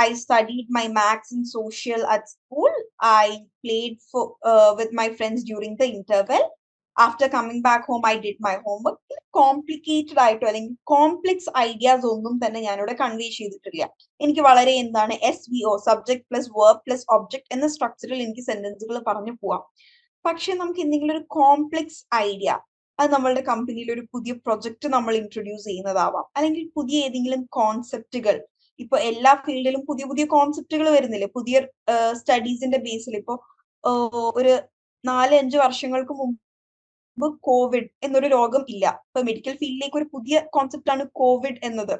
A: I studied my maths and social at school, I played with my friends during the interval, after coming back home I did my homework. Complicated ആയിട്ടോ അല്ലെങ്കിൽ complex ideas ഒന്നും തന്നെ ഞാനിവിടെ convey ചെയ്തിട്ടില്ല. എനിക്ക് വളരെ എന്താണ് SVO, subject plus verb plus object എന്ന സ്ട്രക്ചറിൽ എനിക്ക് സെന്റൻസുകൾ പറഞ്ഞു പോവാം. പക്ഷെ നമുക്ക് എന്തെങ്കിലും ഒരു കോംപ്ലെക്സ് ഐഡിയ, അത് നമ്മളുടെ കമ്പനിയിൽ ഒരു പുതിയ പ്രൊജക്ട് നമ്മൾ ഇൻട്രൊഡ്യൂസ് ചെയ്യുന്നതാവാം, അല്ലെങ്കിൽ പുതിയ ഏതെങ്കിലും കോൺസെപ്റ്റുകൾ. ഇപ്പൊ എല്ലാ ഫീൽഡിലും പുതിയ പുതിയ കോൺസെപ്റ്റുകൾ വരുന്നില്ലേ പുതിയ സ്റ്റഡീസിന്റെ ബേസിൽ. ഇപ്പൊ ഒരു 4-5 വർഷങ്ങൾക്ക് മുമ്പ് കോവിഡ് എന്നൊരു രോഗം ഇല്ല. ഇപ്പൊ മെഡിക്കൽ ഫീൽഡിലേക്ക് ഒരു പുതിയ കോൺസെപ്റ്റ് ആണ് കോവിഡ് എന്നത്.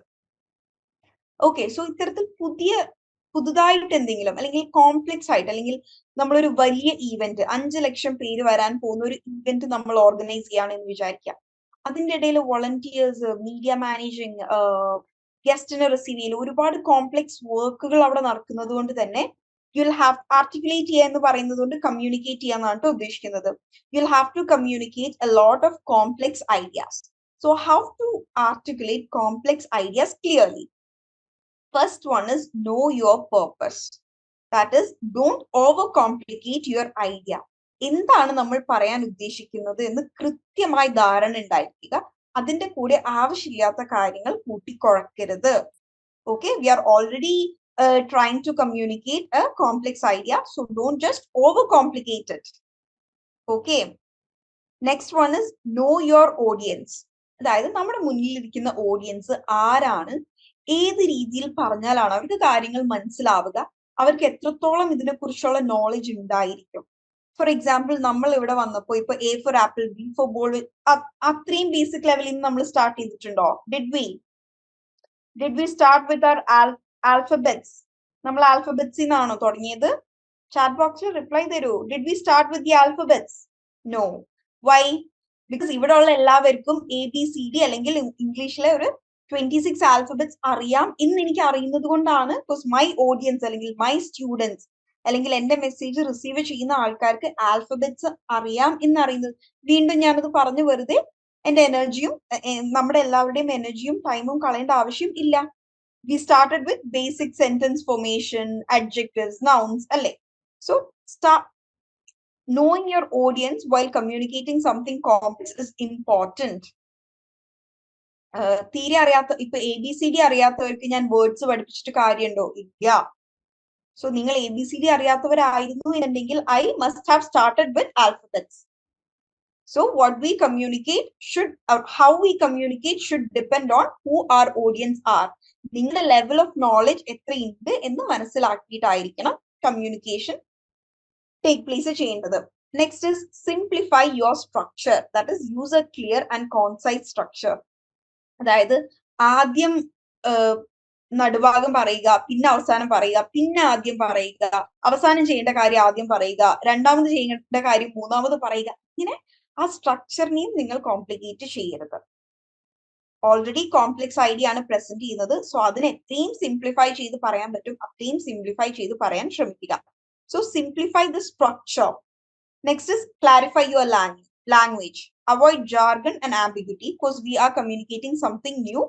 A: ഓക്കെ, സോ ഇത്തരത്തിൽ പുതുതായിട്ട് എന്തെങ്കിലും, അല്ലെങ്കിൽ കോംപ്ലെക്സ് ആയിട്ട്, അല്ലെങ്കിൽ നമ്മളൊരു വലിയ ഈവന്റ് 5 ലക്ഷം പേര് വരാൻ പോകുന്ന ഒരു ഈവന്റ് നമ്മൾ ഓർഗനൈസ് ചെയ്യുകയാണെന്ന് വിചാരിക്കാം. അതിന്റെ ഇടയിൽ വോളണ്ടിയേഴ്സ്, മീഡിയ മാനേജിങ്, ഗസ്റ്റിനെ റിസീവ് ചെയ്യൽ, ഒരുപാട് കോംപ്ലെക്സ് വർക്കുകൾ അവിടെ നടക്കുന്നത് കൊണ്ട് തന്നെ യുൽ ഹാവ് ആർട്ടിക്കുലേറ്റ് ചെയ്യുക എന്ന് പറയുന്നത് കൊണ്ട് കമ്മ്യൂണിക്കേറ്റ് ചെയ്യാന്നാണ് ഉദ്ദേശിക്കുന്നത്. You'll have to communicate a lot of complex ideas. So how to articulate complex ideas clearly? First one is know your purpose. That is, don't overcomplicate your idea. എന്താണ് നമ്മൾ പറയാൻ ഉദ്ദേശിക്കുന്നത് എന്ന് കൃത്യമായി ധാരണ ഉണ്ടായിരിക്കുക. അതിന്റെ കൂടെ ആവശ്യമില്ലാത്ത കാര്യങ്ങൾ കൂട്ടിക്കുഴക്കരുത്. Okay, we are already trying to communicate a complex idea, so don't just overcomplicate it. Okay, next one is know your audience. അതായത് നമ്മുടെ മുന്നിലിരിക്കുന്ന ഓഡിയൻസ് ആരാണ്, ഏത് രീതിയിൽ പറഞ്ഞാലാണ് അവർക്ക് കാര്യങ്ങൾ മനസ്സിലാവുക, അവർക്ക് എത്രത്തോളം ഇതിനെ കുറിച്ചുള്ള നോളജ് ഉണ്ടായിരിക്കും. ഫോർ എക്സാമ്പിൾ, നമ്മൾ ഇവിടെ വന്നപ്പോ ഇപ്പൊ A for apple, B for ball, അത്രയും ബേസിക് ലെവലിൽ നിന്ന് നമ്മൾ സ്റ്റാർട്ട് ചെയ്തിട്ടുണ്ടോ? Did we start with our alphabets? നമ്മൾ ആൽഫബറ്റ്സിൽ നിന്നാണോ തുടങ്ങിയത്? ചാറ്റ് ബോക്സിൽ റിപ്ലൈ തരൂ. Did we start with the alphabets? No. Why? Because ഇവിടെ ഉള്ള എല്ലാവർക്കും ABCD അല്ലെങ്കിൽ ഇംഗ്ലീഷിലെ ഒരു 26 ആൽഫബറ്റ്സ് അറിയാം എന്ന് എനിക്ക് അറിയുന്നത് കൊണ്ടാണ്. ബിക്കോസ് മൈ ഓഡിയൻസ് അല്ലെങ്കിൽ മൈ സ്റ്റുഡൻസ് അല്ലെങ്കിൽ എന്റെ മെസ്സേജ് റിസീവ് ചെയ്യുന്ന ആൾക്കാർക്ക് ആൽഫബറ്റ്സ് അറിയാം എന്നറിയുന്നത്. വീണ്ടും ഞാനത് പറഞ്ഞു വെറുതെ എന്റെ എനർജിയും നമ്മുടെ എല്ലാവരുടെയും എനർജിയും ടൈമും കളയേണ്ട ആവശ്യം ഇല്ല. We started with basic sentence formation, adjectives, nouns, അല്ലേ? So knowing your audience while communicating something complex is important. തീരെ അറിയാത്ത, ഇപ്പൊ ABCD അറിയാത്തവർക്ക് ഞാൻ വേർഡ്സ് പഠിപ്പിച്ചിട്ട് കാര്യമുണ്ടോ? ഇല്ല. സോ നിങ്ങൾ ABCD അറിയാത്തവരായിരുന്നു എന്നുണ്ടെങ്കിൽ I must have started with alphabets. So what we communicate should, how we communicate should depend on who our audience are. നിങ്ങളുടെ ലെവൽ ഓഫ് നോളജ് എത്രയുണ്ട് എന്ന് മനസ്സിലാക്കിയിട്ടായിരിക്കണം കമ്മ്യൂണിക്കേഷൻ ടേക്ക് പ്ലേസ് ചെയ്യേണ്ടത്. Next is simplify your structure, that is use A clear and കോൺസൈസ് structure. അതായത് ആദ്യം നടുഭാഗം പറയുക, പിന്നെ അവസാനം പറയുക, പിന്നെ ആദ്യം പറയുക, അവസാനം ചെയ്യേണ്ട കാര്യം ആദ്യം പറയുക, രണ്ടാമത് ചെയ്യേണ്ട കാര്യം മൂന്നാമത് പറയുക. ഇങ്ങനെ ആ സ്ട്രക്ചറിനെയും നിങ്ങൾ കോംപ്ലിക്കേറ്റ് ചെയ്യരുത്. ഓൾറെഡി കോംപ്ലക്സ് ഐഡിയ ആണ് പ്രസന്റ് ചെയ്യുന്നത്, സോ അതിനെ എത്രയും സിംപ്ലിഫൈ ചെയ്ത് പറയാൻ പറ്റും അത്രയും സിംപ്ലിഫൈ ചെയ്ത് പറയാൻ ശ്രമിക്കുക. So simplify the structure. Next is clarify your language. Avoid jargon and ambiguity because we are communicating something new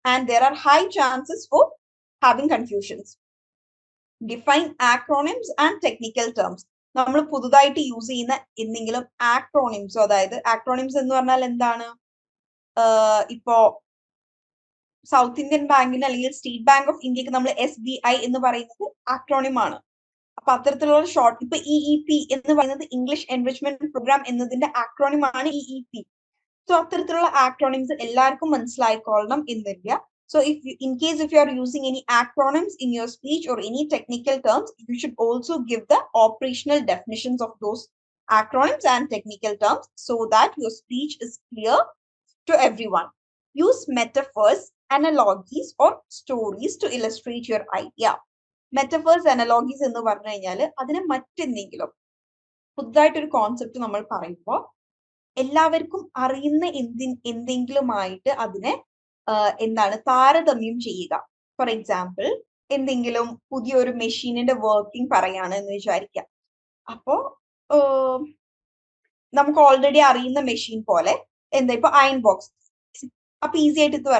A: and there are high chances for having confusions. Define acronyms and technical terms. നമ്മൾ പുതുതായിട്ട് use ചെയ്യുന്ന എന്തെങ്കിലും ആക്രോണിംസോ, അതായത് ആക്രോണിംസ് എന്ന് പറഞ്ഞാൽ എന്താണ്, ഇപ്പോ south Indian ബാങ്കിന് അല്ലെങ്കിൽ സ്റ്റേറ്റ് ബാങ്ക് ഓഫ് ഇന്ത്യക്ക് നമ്മൾ SBI എന്ന് പറയുന്നത് ആക്രോണിം ആണ്. അപ്പൊ അത്തരത്തിലുള്ള ഷോർട്ട്, ഇപ്പൊ EEP എന്ന് പറയുന്നത് ഇംഗ്ലീഷ് എൻറിച്ച്മെന്റ് പ്രോഗ്രാം എന്നതിന്റെ ആക്രോണിം ആണ് EEP. സോ അത്തരത്തിലുള്ള ആക്രോണിംസ് എല്ലാവർക്കും മനസ്സിലായിക്കൊള്ളണം എന്നില്ല. So in case if you are using any acronyms in your speech or any technical terms, you should also give the operational definitions of those acronyms and technical terms so that your speech is clear to everyone. Use metaphors, analogies or stories to illustrate your idea. Metaphors, analogies എന്ന് പറഞ്ഞു കഴിഞ്ഞാൽ അതിനെ മറ്റെന്തെങ്കിലും പുതുതായിട്ടൊരു concept നമ്മൾ പറയുമ്പോൾ എല്ലാവർക്കും അറിയുന്ന എന്തെങ്കിലുമായിട്ട് അതിനെ എന്താണ് താരതമ്യം ചെയ്യുക. ഫോർ എക്സാമ്പിൾ, എന്തെങ്കിലും പുതിയൊരു മെഷീനിന്റെ വർക്കിംഗ് പറയാണ് എന്ന് വിചാരിക്കാം. അപ്പോ നമുക്ക് ഓൾറെഡി അറിയുന്ന മെഷീൻ പോലെ എന്താ ഇപ്പൊ അയൺ ബോക്സ്, അപ്പൊ ഈസി ആയിട്ട് ഇത്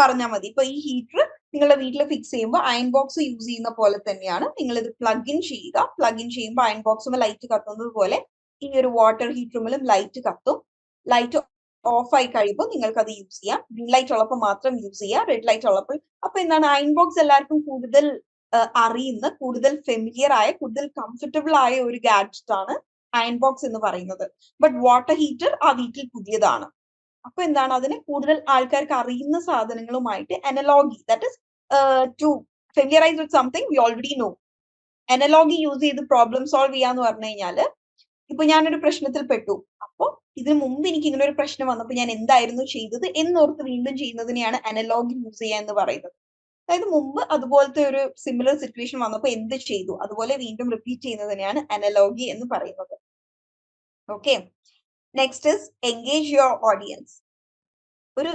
A: പറഞ്ഞാൽ മതി. ഇപ്പൊ ഈ ഹീറ്റർ നിങ്ങളുടെ വീട്ടിൽ ഫിക്സ് ചെയ്യുമ്പോൾ അയൺ ബോക്സ് യൂസ് ചെയ്യുന്ന പോലെ തന്നെയാണ് നിങ്ങൾ ഇത് പ്ലഗ് ഇൻ ചെയ്യുക. പ്ലഗ് ഇൻ ചെയ്യുമ്പോൾ അയൺ ബോക്സും ലൈറ്റ് കത്തുന്നത് പോലെ ഈ ഒരു വാട്ടർ ഹീറ്ററുമിലും ലൈറ്റ് കത്തും. ലൈറ്റ് ഓഫ് ആയി കഴിയുമ്പോൾ നിങ്ങൾക്ക് അത് യൂസ് ചെയ്യാം. ഗ്രീൻ ലൈറ്റ് ഉള്ളപ്പോൾ മാത്രം യൂസ് ചെയ്യാം, റെഡ് ലൈറ്റ് ഉള്ളപ്പോൾ. അപ്പൊ എന്താണ്, അയൺ ബോക്സ് എല്ലാവർക്കും കൂടുതൽ അറിയുന്ന, കൂടുതൽ ഫെമിലിയർ ആയ, കൂടുതൽ കംഫർട്ടബിൾ ആയ ഒരു ഗാഡ്ജറ്റ് ആണ് അയൺ ബോക്സ് എന്ന് പറയുന്നത്. ബട്ട് വാട്ടർ ഹീറ്റർ ആ വീട്ടിൽ പുതിയതാണ്. അപ്പൊ എന്താണ്, അതിനെ കൂടുതൽ ആൾക്കാർക്ക് അറിയുന്ന സാധനങ്ങളുമായിട്ട് analogy, that is to familiarize with something we already know. Analogy use ചെയ്ത് പ്രോബ്ലം സോൾവ് ചെയ്യാന്ന് പറഞ്ഞു കഴിഞ്ഞാല്, ഇപ്പൊ ഞാനൊരു പ്രശ്നത്തിൽ പെട്ടു, അപ്പോ ഇതിനു മുമ്പ് എനിക്ക് ഇങ്ങനെ ഒരു പ്രശ്നം വന്നപ്പോൾ ഞാൻ എന്തായിരുന്നു ചെയ്തത് എന്നോർത്ത് വീണ്ടും ചെയ്യുന്നതിനെയാണ് അനലോഗി യൂസ് ചെയ്യുക എന്ന് പറയുന്നത്. അതായത് മുമ്പ് അതുപോലത്തെ ഒരു സിമിലർ സിറ്റുവേഷൻ വന്നപ്പോൾ എന്ത് ചെയ്തു അതുപോലെ വീണ്ടും റിപ്പീറ്റ് ചെയ്യുന്നതിനെയാണ് അനലോഗി എന്ന് പറയുന്നത്. Okay, next is engage your audience. ഒരു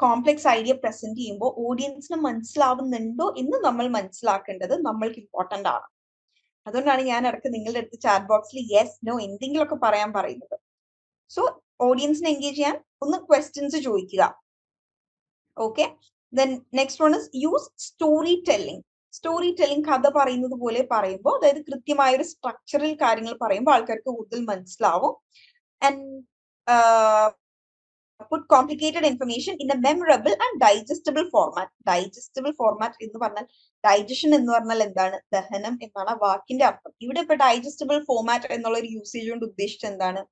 A: കോംപ്ലക്സ് ഐഡിയ പ്രസന്റ് ചെയ്യുമ്പോൾ ഓഡിയൻസിന് മനസ്സിലാവുന്നുണ്ടോ എന്ന് നമ്മൾ മനസ്സിലാക്കേണ്ടത് നമ്മൾക്ക് ഇമ്പോർട്ടന്റ് ആണ്. അതുകൊണ്ടാണ് ഞാൻ ഇടയ്ക്ക് നിങ്ങളുടെ അടുത്ത് ചാറ്റ് ബോക്സിൽ യെസ് നോ എന്തെങ്കിലുമൊക്കെ പറയാൻ പറയുന്നത്. സോ ഓഡിയൻസിനെ എൻഗേജ് ചെയ്യാൻ ഒന്ന് ക്വസ്റ്റ്യൻസ് ചോദിക്കുക. Okay, then next one is use story telling. Story telling, കഥ പറയുന്നത് പോലെ പറയുമ്പോൾ, അതായത് കൃത്യമായ ഒരു സ്ട്രക്ചറിൽ കാര്യങ്ങൾ പറയുമ്പോൾ ആൾക്കാർക്ക് കൂടുതൽ മനസ്സിലാവും. And put complicated information in a memorable and digestible format. Digestible format എന്ന് പറഞ്ഞാൽ, ഡൈജഷൻ എന്ന് പറഞ്ഞാൽ എന്താണ്, ദഹനം എന്നാണ് വാക്കിന്റെ അർത്ഥം. ഇവിടെ ഇപ്പൊ ഡൈജസ്റ്റബിൾ ഫോർമാറ്റ് എന്നുള്ള ഒരു യൂസേജ് കൊണ്ട് ഉദ്ദേശിച്ചത് എന്താണ്,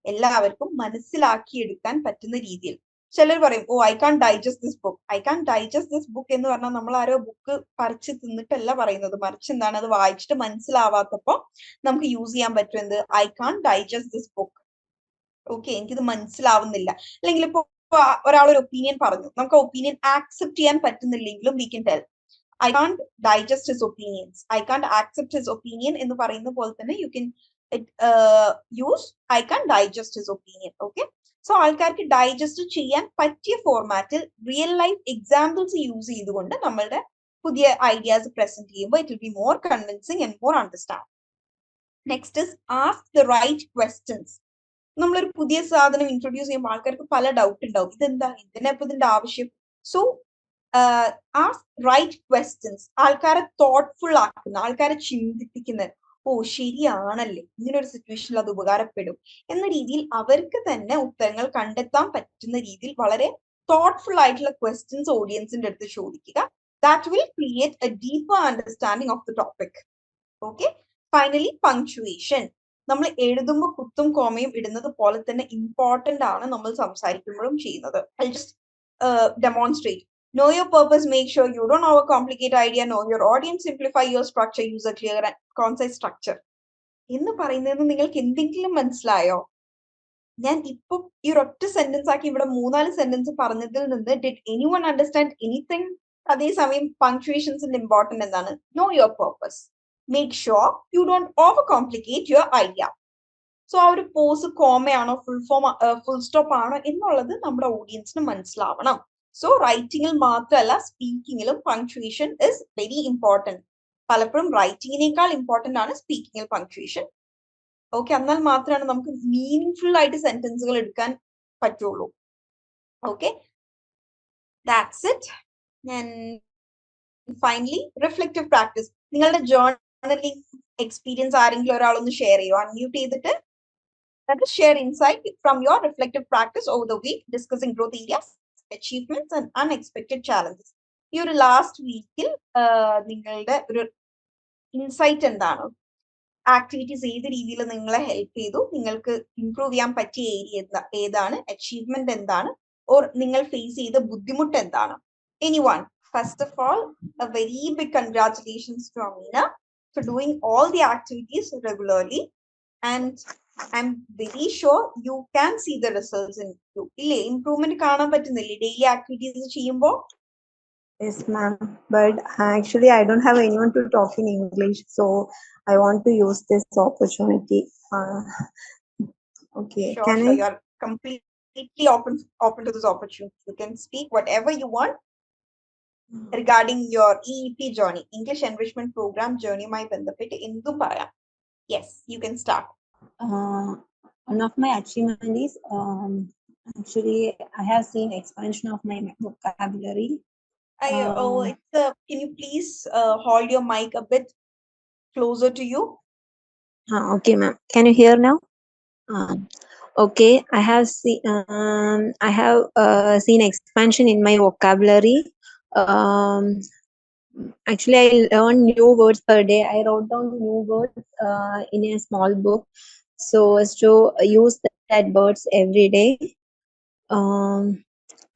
A: എല്ലാവർക്കും മനസ്സിലാക്കിയെടുക്കാൻ പറ്റുന്ന രീതിയിൽ. ചിലർ പറയും, oh I can digest this book. I can digest this book എന്ന് പറഞ്ഞാൽ നമ്മൾ ആരോ ബുക്ക് പറിച്ച് തിന്നിട്ടല്ല പറയുന്നത്, മറിച്ച് എന്താണ്, അത് വായിച്ചിട്ട് മനസ്സിലാവാത്തപ്പോ നമുക്ക് യൂസ് ചെയ്യാൻ പറ്റും എന്ത്, I can digest this book. Okay, എനിക്കിത് മനസ്സിലാവുന്നില്ല. അല്ലെങ്കിൽ ഇപ്പൊ ഒരാൾ ഒരു ഒപ്പീനിയൻ പറഞ്ഞു, നമുക്ക് ഒപ്പീനിയൻ ആക്സെപ്റ്റ് ചെയ്യാൻ പറ്റുന്നില്ലെങ്കിലും we can tell I can't digest his opinions, I can't accept his opinion എന്ന് പറയുന്ന പോലെ തന്നെ you can use I can digest his opinion. Okay, so ആൾക്കാർക്ക് ഡൈജസ്റ്റ് ചെയ്യാൻ പറ്റിയ ഫോർമാറ്റിൽ റിയൽ ലൈഫ് എക്സാമ്പിൾസ് യൂസ് ചെയ്തുകൊണ്ട് നമ്മളുടെ പുതിയ ഐഡിയാസ് പ്രസന്റ് ചെയ്യുമ്പോൾ it will be more convincing and more understand. Next is ask the right questions. നമ്മളൊരു പുതിയ സാധനം ഇൻട്രൊഡ്യൂസ് ചെയ്യുമ്പോൾ ആൾക്കാർക്ക് പല ഡൗട്ട് ഉണ്ടാവും, ഇതെന്താ, ഇതിനെപ്പോ ഇതിന്റെ ആവശ്യം. സോ ആസ്ക് റൈറ്റ് ക്വസ്റ്റ്യൻസ്, ആൾക്കാരെ തോട്ട്ഫുൾ ആക്കുന്ന, ആൾക്കാരെ ചിന്തിപ്പിക്കുന്ന, ഓ ശരിയാണല്ലേ, ഇങ്ങനെ ഒരു സിറ്റുവേഷനിൽ അത് ഉപകാരപ്പെടും എന്ന രീതിയിൽ അവർക്ക് തന്നെ ഉത്തരങ്ങൾ കണ്ടെത്താൻ പറ്റുന്ന രീതിയിൽ വളരെ തോട്ട്ഫുൾ ആയിട്ടുള്ള ക്വസ്റ്റ്യൻസ് ഓഡിയൻസിന്റെ അടുത്ത് ചോദിക്കുക. That will create A deeper understanding of the topic. Okay, finally punctuation. നമ്മൾ എഴുതുമ്പോൾ കുത്തും കോമയും ഇടുന്നത് പോലെ തന്നെ ഇമ്പോർട്ടന്റ് ആണ് നമ്മൾ സംസാരിക്കുമ്പോഴും ചെയ്യുന്നത്. I just demonstrate. Know your purpose, make sure you don't overcomplicate idea, know your audience, simplify your structure, use a clear and concise structure. എന്ന് പറയുന്നത് നിങ്ങൾക്ക് എന്തെങ്കിലും മനസ്സിലായോ? ഞാൻ ഇപ്പൊ ഈ ഒരൊറ്റ സെന്റൻസ് ആക്കി ഇവിടെ 3-4 സെന്റൻസ് പറഞ്ഞതിൽ നിന്ന് ഡിഡ് എനിവൺ അണ്ടർസ്റ്റാൻഡ് എനിത്തിങ്? അതേസമയം പങ്ക്ച്വേഷൻസിന്റെ ഇമ്പോർട്ടന്റ് എന്താണ്? No your purpose. Make sure you don't over complicate your idea. So ആ ഒരു പോസ് കോമയാണോ ഫുൾ സ്റ്റോപ്പ് ആണോ എന്നുള്ളത് നമ്മുടെ ഓഡിയൻസിന് മനസ്സിലാവണം. സോ റൈറ്റിംഗിൽ മാത്രമല്ല സ്പീക്കിങ്ങിലും പങ്ക്ച്വേഷൻ ഇസ് വെരി ഇമ്പോർട്ടന്റ്. പലപ്പോഴും റൈറ്റിംഗിനേക്കാൾ ഇമ്പോർട്ടന്റ് ആണ് സ്പീക്കിങ്ങിൽ പങ്ക്ച്വേഷൻ. ഓക്കെ, എന്നാൽ മാത്രമാണ് നമുക്ക് മീനിങ് ആയിട്ട് സെന്റൻസുകൾ എടുക്കാൻ പറ്റുള്ളൂ. Okay, that's it. ഞാൻ ഫൈനലി റിഫ്ലക്റ്റീവ് പ്രാക്ടീസ്. നിങ്ങളുടെ ജേർണലിംഗ് എക്സ്പീരിയൻസ് ആരെങ്കിലും ഒരാളൊന്ന് ഷെയർ ചെയ്യോ? അൺമ്യൂട്ട് ചെയ്തിട്ട് share insight from your reflective practice over the week, discussing growth areas, achievements and unexpected challenges. ഈ ഒരു ലാസ്റ്റ് വീക്കിൽ നിങ്ങളുടെ ഒരു ഇൻസൈറ്റ് എന്താണ്? ആക്ടിവിറ്റീസ് ഏത് രീതിയിൽ നിങ്ങളെ ഹെൽപ്പ് ചെയ്തു? നിങ്ങൾക്ക് ഇംപ്രൂവ് ചെയ്യാൻ പറ്റിയ ഏരിയ ഏതാണ്? അച്ചീവ്മെന്റ് എന്താണ്? ഓർ നിങ്ങൾ ഫേസ് ചെയ്ത ബുദ്ധിമുട്ട് എന്താണ്? Anyone? First of all, a very big congratulations to Amina for doing all the activities regularly, and I'm very sure you can see the results in you. ഇല്ലേ, improvement കാണാൻ പറ്റുന്നില്ലേ daily activities ചെയ്യുമ്പോൾ?
B: Yes, ma'am. But actually, I don't have anyone to talk in English, so I want to use this opportunity. Okay,
A: Sure,
B: can
A: sure.
B: I?
A: You're completely open to this opportunity. You can speak whatever you want regarding your EEP journey, English Enrichment Program journey. My ബന്ധപ്പെട്ട് എന്തും പറയാം. Yes, you can start.
B: One of my achievements is actually I have seen expansion of my vocabulary.
A: Can you please hold your mic a bit closer to you?
B: Okay, ma'am. Can you hear now? Okay, I have seen expansion in my vocabulary. Actually, I learn new words per day. I wrote down new words in a small book so as to use that words every day.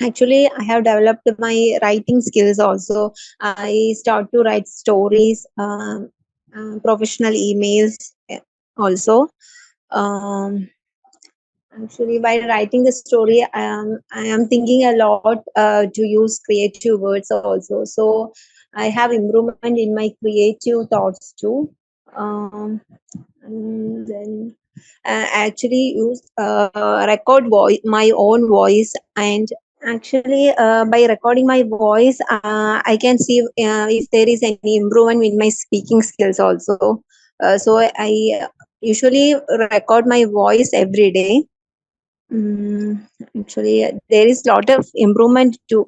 B: Actually, I have developed my writing skills also. I start to write stories, professional emails also. Actually, while writing the story, I am thinking a lot to use creative words also. So I have improvement in my creative thoughts too. And then actually use record my own voice, and actually by recording my voice, I can see if there is any improvement in my speaking skills also. So I usually record my voice every day. Actually, there is lot of improvement too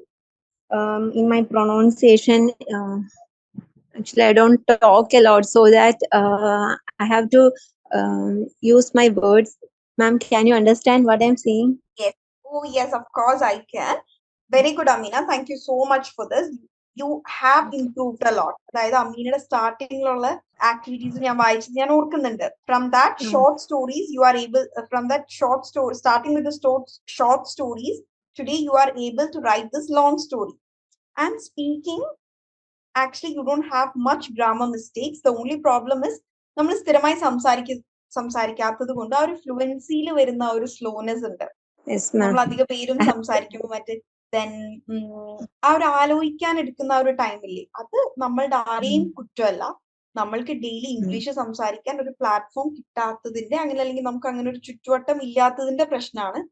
B: in my pronunciation. Actually, I don't talk a lot, so that I have to use my words. Ma'am, can you understand what I'm saying?
A: Yes. Oh, yes, of course I can. Very good, Amina. Thank you so much for this. You have improved a lot. അതായത് അമീനയുടെ സ്റ്റാർട്ടിങ്ങിലുള്ള activities ഞാൻ ഓർക്കുന്നുണ്ട്. From that short stories, you are able, from that short story, starting with the short stories, today you are able to write this long story. And speaking, actually you don't have much grammar mistakes. The only problem is നമ്മൾ സ്ഥിരമായി സംസാരിക്കാത്തത് കൊണ്ട് ആ ഒരു ഫ്ലുവൻസിയിൽ വരുന്ന ഒരു slowness ഉണ്ട്. നമ്മൾ അധിക പേരും സംസാരിക്കുമ്പോൾ മറ്റേ ആ ഒരു ആലോചിക്കാൻ എടുക്കുന്ന ആ ഒരു ടൈമില്ലേ, അത് നമ്മളുടെ ആരെയും കുറ്റമല്ല. നമ്മൾക്ക് ഡെയിലി ഇംഗ്ലീഷ് സംസാരിക്കാൻ ഒരു പ്ലാറ്റ്ഫോം കിട്ടാത്തതിന്റെ, അങ്ങനെ അല്ലെങ്കിൽ നമുക്ക് അങ്ങനെ ഒരു ചുറ്റുവട്ടം ഇല്ലാത്തതിന്റെ പ്രശ്നമാണ്.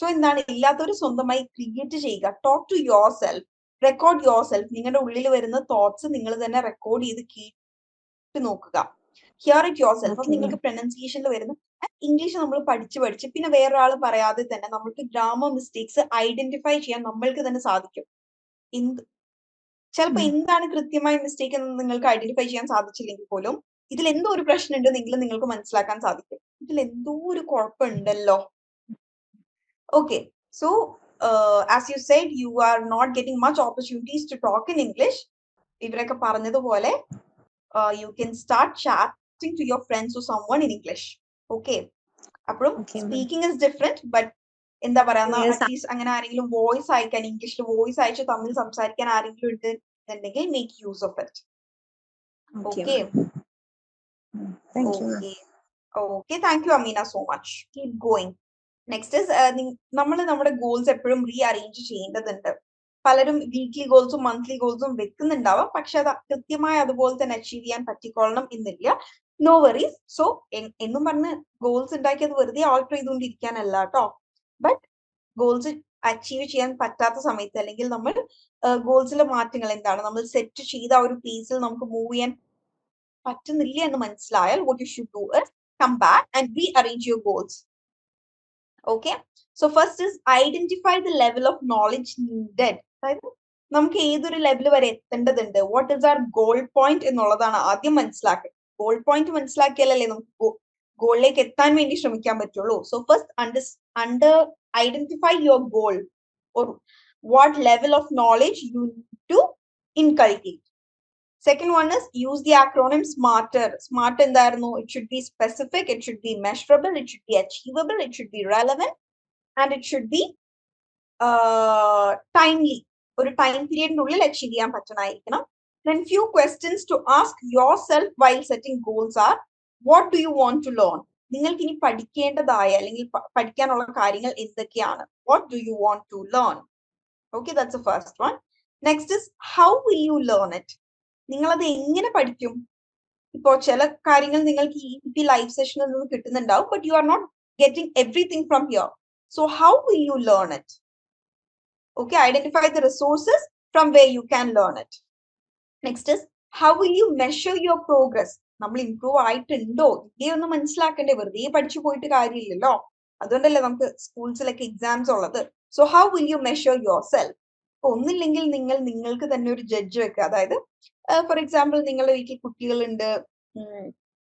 A: സോ എന്താണ്, ഇല്ലാത്തവർ സ്വന്തമായി ക്രിയേറ്റ് ചെയ്യുക. Talk to yourself, record yourself. നിങ്ങളുടെ ഉള്ളിൽ വരുന്ന തോട്ട്സ് നിങ്ങൾ തന്നെ റെക്കോർഡ് ചെയ്ത് കേട്ട് നോക്കുക. Here it your self. അപ്പൊ നിങ്ങൾക്ക് പ്രൊനൗൺസിയേഷനിൽ വരുന്ന ഇംഗ്ലീഷ് നമ്മൾ പഠിച്ച് പിന്നെ വേറൊരാൾ പറയാതെ തന്നെ നമ്മൾക്ക് ഗ്രാമർ മിസ്റ്റേക്സ് ഐഡന്റിഫൈ ചെയ്യാൻ നമ്മൾക്ക് തന്നെ സാധിക്കും. ചിലപ്പോൾ എന്താണ് കൃത്യമായ മിസ്റ്റേക്ക് എന്ന് നിങ്ങൾക്ക് ഐഡന്റിഫൈ ചെയ്യാൻ സാധിച്ചില്ലെങ്കിൽ പോലും ഇതിൽ എന്തോ ഒരു പ്രശ്നമുണ്ട് നിങ്ങൾക്ക് മനസ്സിലാക്കാൻ സാധിക്കും. ഇതിൽ എന്തോ ഒരു കുഴപ്പമുണ്ടല്ലോ. Okay, so as you said, you are not getting much opportunities to talk in English. ഇവരൊക്കെ പറഞ്ഞതുപോലെ you can start chatting to your friends or someone in English. Okay, appuram speaking is different, but എന്താ പറയാ, at least അങ്ങനെ ആരെങ്കിലും voice അയക്കാൻ, ഇംഗ്ലീഷിൽ voice അയച്ച് തമ്മിൽ സംസാരിക്കാൻ ആരെങ്കിലും ഉണ്ട് എന്നുണ്ടെങ്കിൽ make use of it. Okay, Okay, thank you, Amina, so much. Keep going. Next is നമ്മൾ നമ്മുടെ ഗോൾസ് എപ്പോഴും റീഅറേഞ്ച് ചെയ്യേണ്ടതുണ്ട്. പലരും വീക്ക്ലി ഗോൾസും മന്ത്ലി ഗോൾസും വെക്കുന്നുണ്ടാവാം, പക്ഷെ അത് കൃത്യമായി അതുപോലെ തന്നെ അച്ചീവ് ചെയ്യാൻ പറ്റിക്കൊള്ളണം എന്നില്ല. No worries. സോ എന്നും പറഞ്ഞ് ഗോൾസ് ഉണ്ടാക്കി അത് വെറുതെ ആൾട്ടർ ചെയ്തുകൊണ്ടിരിക്കാനല്ല കേട്ടോ. ബട്ട് ഗോൾസ് അച്ചീവ് ചെയ്യാൻ പറ്റാത്ത സമയത്ത് അല്ലെങ്കിൽ നമ്മൾ ഗോൾസിലെ മാറ്റങ്ങൾ എന്താണ്, നമ്മൾ സെറ്റ് ചെയ്ത ആ ഒരു പേസിൽ നമുക്ക് മൂവ് ചെയ്യാൻ പറ്റുന്നില്ല എന്ന് മനസ്സിലായാൽ what you should do is come back and rearrange your goals. Okay, so first is identify the level of knowledge needed. അതായത് നമുക്ക് ഏതൊരു ലെവൽ വരെ എത്തേണ്ടതുണ്ട്, what is our goal point എന്നുള്ളതാണ് ആദ്യം മനസ്സിലാക്കുക. ഗോൾ പോയിന്റ് മനസ്സിലാക്കിയാലല്ലേ നമുക്ക് ഗോളിലേക്ക് എത്താൻ വേണ്ടി ശ്രമിക്കാൻ പറ്റുള്ളൂ. So first identify your goal or what level of knowledge you need to inculcate. Second one is use the acronym SMARTER. SMART എന്തായിരുന്നു? It should be specific, it should be measurable, it should be achievable, it should be relevant, and it should be timely. ഒരു time പീരിയഡിനുള്ളിൽ achieve ചെയ്യാൻ പറ്റുന്നതായിരിക്കണം. Then few questions to ask yourself while setting goals are, what do you want to learn? നിങ്ങൾക്ക് ഇനി പഠിക്കേണ്ടതായ അല്ലെങ്കിൽ പഠിക്കാനുള്ള കാര്യങ്ങൾ എന്തൊക്കെയാണ്? What do you want to learn? Okay, that's the first one. Next is how will you learn it? നിങ്ങൾ അത് എങ്ങനെ പഠിക്കും? ഇപ്പോ ചില കാര്യങ്ങൾ നിങ്ങൾക്ക് ഈ ലൈവ് സെഷനിൽ നിന്ന് കിട്ടുന്നുണ്ടാവും, but you are not getting everything from here. So how will you learn it? Okay, identify the resources from where you can learn it. Next is how will you measure your progress? നമ്മൾ improve ആയിട്ടുണ്ടോ ഇല്ലേ ഒന്ന് മനസ്സിലാക്കണ്ടേ? വെറുതെ പഠിച്ചു പോയിട്ട് കാര്യമില്ലല്ലോ. അതുകൊണ്ടല്ലേ നമുക്ക് സ്കൂൾസിലൊക്കെ എക്സാംസ് ഉള്ളത്. So how will you measure your self? ഒന്നില്ലെങ്കിൽ നിങ്ങൾക്ക് തന്നെ ഒരു ജഡ്ജ് വെക്കുക. അതായത് ഫോർ എക്സാമ്പിൾ നിങ്ങളുടെ വീട്ടിൽ കുട്ടികളുണ്ട്,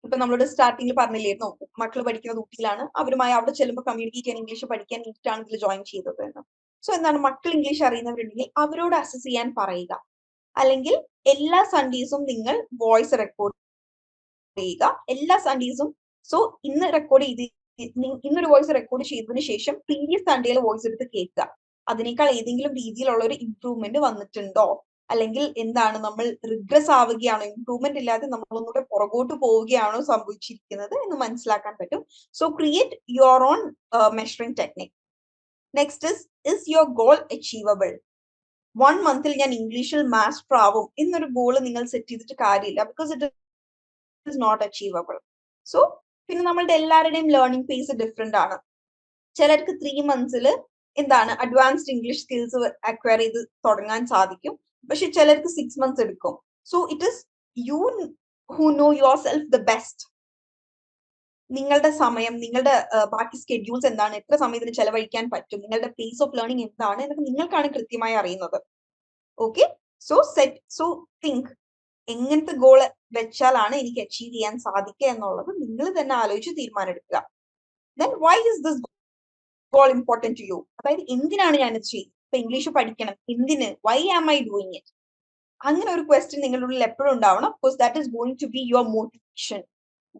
A: ഇപ്പൊ നമ്മളോട് സ്റ്റാർട്ടിങ്ങിൽ പറഞ്ഞില്ലായിരുന്നു മക്കൾ പഠിക്കുന്നത് ഊട്ടിയിലാണ്, അവരുമായി അവിടെ ചെല്ലുമ്പോൾ കമ്മ്യൂണിക്കേറ്റ് ചെയ്യാൻ ഇംഗ്ലീഷ് പഠിക്കാൻ നീറ്റാണ് ഇതിൽ ജോയിൻ ചെയ്തത് എന്ന്. സോ എന്താണ്, മക്കൾ ഇംഗ്ലീഷ് അറിയുന്നവരുണ്ടെങ്കിൽ അവരോട് അസസ് ചെയ്യാൻ പറയുക. അല്ലെങ്കിൽ എല്ലാ സൺഡേസും നിങ്ങൾ വോയിസ് റെക്കോർഡ് ചെയ്യുക. എല്ലാ സൺഡേസും. സോ ഇന്ന് റെക്കോർഡ് ചെയ്ത് ഇന്നൊരു വോയിസ് റെക്കോർഡ് ചെയ്തതിനു ശേഷം പ്രീവിയസ് സൺഡേയിൽ വോയിസ് എടുത്ത് കേൾക്കുക. അതിനേക്കാൾ ഏതെങ്കിലും രീതിയിലുള്ള ഒരു ഇംപ്രൂവ്മെന്റ് വന്നിട്ടുണ്ടോ, അല്ലെങ്കിൽ എന്താണ് നമ്മൾ റിഗ്രസ് ആവുകയാണോ, ഇംപ്രൂവ്മെന്റ് ഇല്ലാതെ നമ്മൾ ഒന്നുകൂടെ പുറകോട്ട് പോവുകയാണോ സംഭവിച്ചിരിക്കുന്നത് എന്ന് മനസ്സിലാക്കാൻ പറ്റും. So create your own measuring technique. Next is your goal achievable? 1 മന്തിൽ ഞാൻ ഇംഗ്ലീഷിൽ മാസ്റ്റർ ആവും എന്നൊരു ഗോൾ നിങ്ങൾ സെറ്റ് ചെയ്തിട്ട് കാര്യമില്ല, because it is not achievable. So പിന്നെ നമ്മളുടെ എല്ലാവരുടെയും ലേണിംഗ് പേസ് ഡിഫറെന്റ് ആണ്. ചിലർക്ക് 3 മന്ത്സിൽ എന്താണ് അഡ്വാൻസ്ഡ് ഇംഗ്ലീഷ് സ്കിൽസ് അക്വയർ ചെയ്ത് തുടങ്ങാൻ സാധിക്കും, പക്ഷെ ചിലർക്ക് 6 മന്ത്സ് എടുക്കും. So it is you who no your self the best. നിങ്ങളുടെ സമയം, നിങ്ങളുടെ ബാക്കി സ്കെഡ്യൂൾസ് എന്താണ്, എത്ര സമയത്തിന് ചെലവഴിക്കാൻ പറ്റും, നിങ്ങളുടെ പേസ് ഓഫ് ലേണിംഗ് എന്താണ് എന്നൊക്കെ നിങ്ങൾക്കാണ് കൃത്യമായി അറിയുന്നത്. ഓക്കെ, സോ തിങ്ക് എങ്ങനത്തെ ഗോൾ വെച്ചാലാണ് എനിക്ക് അച്ചീവ് ചെയ്യാൻ സാധിക്കുക എന്നുള്ളത് നിങ്ങൾ തന്നെ ആലോചിച്ച് തീരുമാനം എടുക്കുക. Then why is this goal important to you? അതായത് എന്തിനാണ് ഞാൻ ഇത് ചെയ്യുന്നത്? ഇപ്പൊ ഇംഗ്ലീഷ് പഠിക്കണം, എന്തിന്? Why am I doing it? അങ്ങനെ ഒരു ക്വസ്റ്റ്യൻ നിങ്ങളുടെ ഉള്ളിൽ എപ്പോഴും ഉണ്ടാവണം. Because that is going to be your motivation.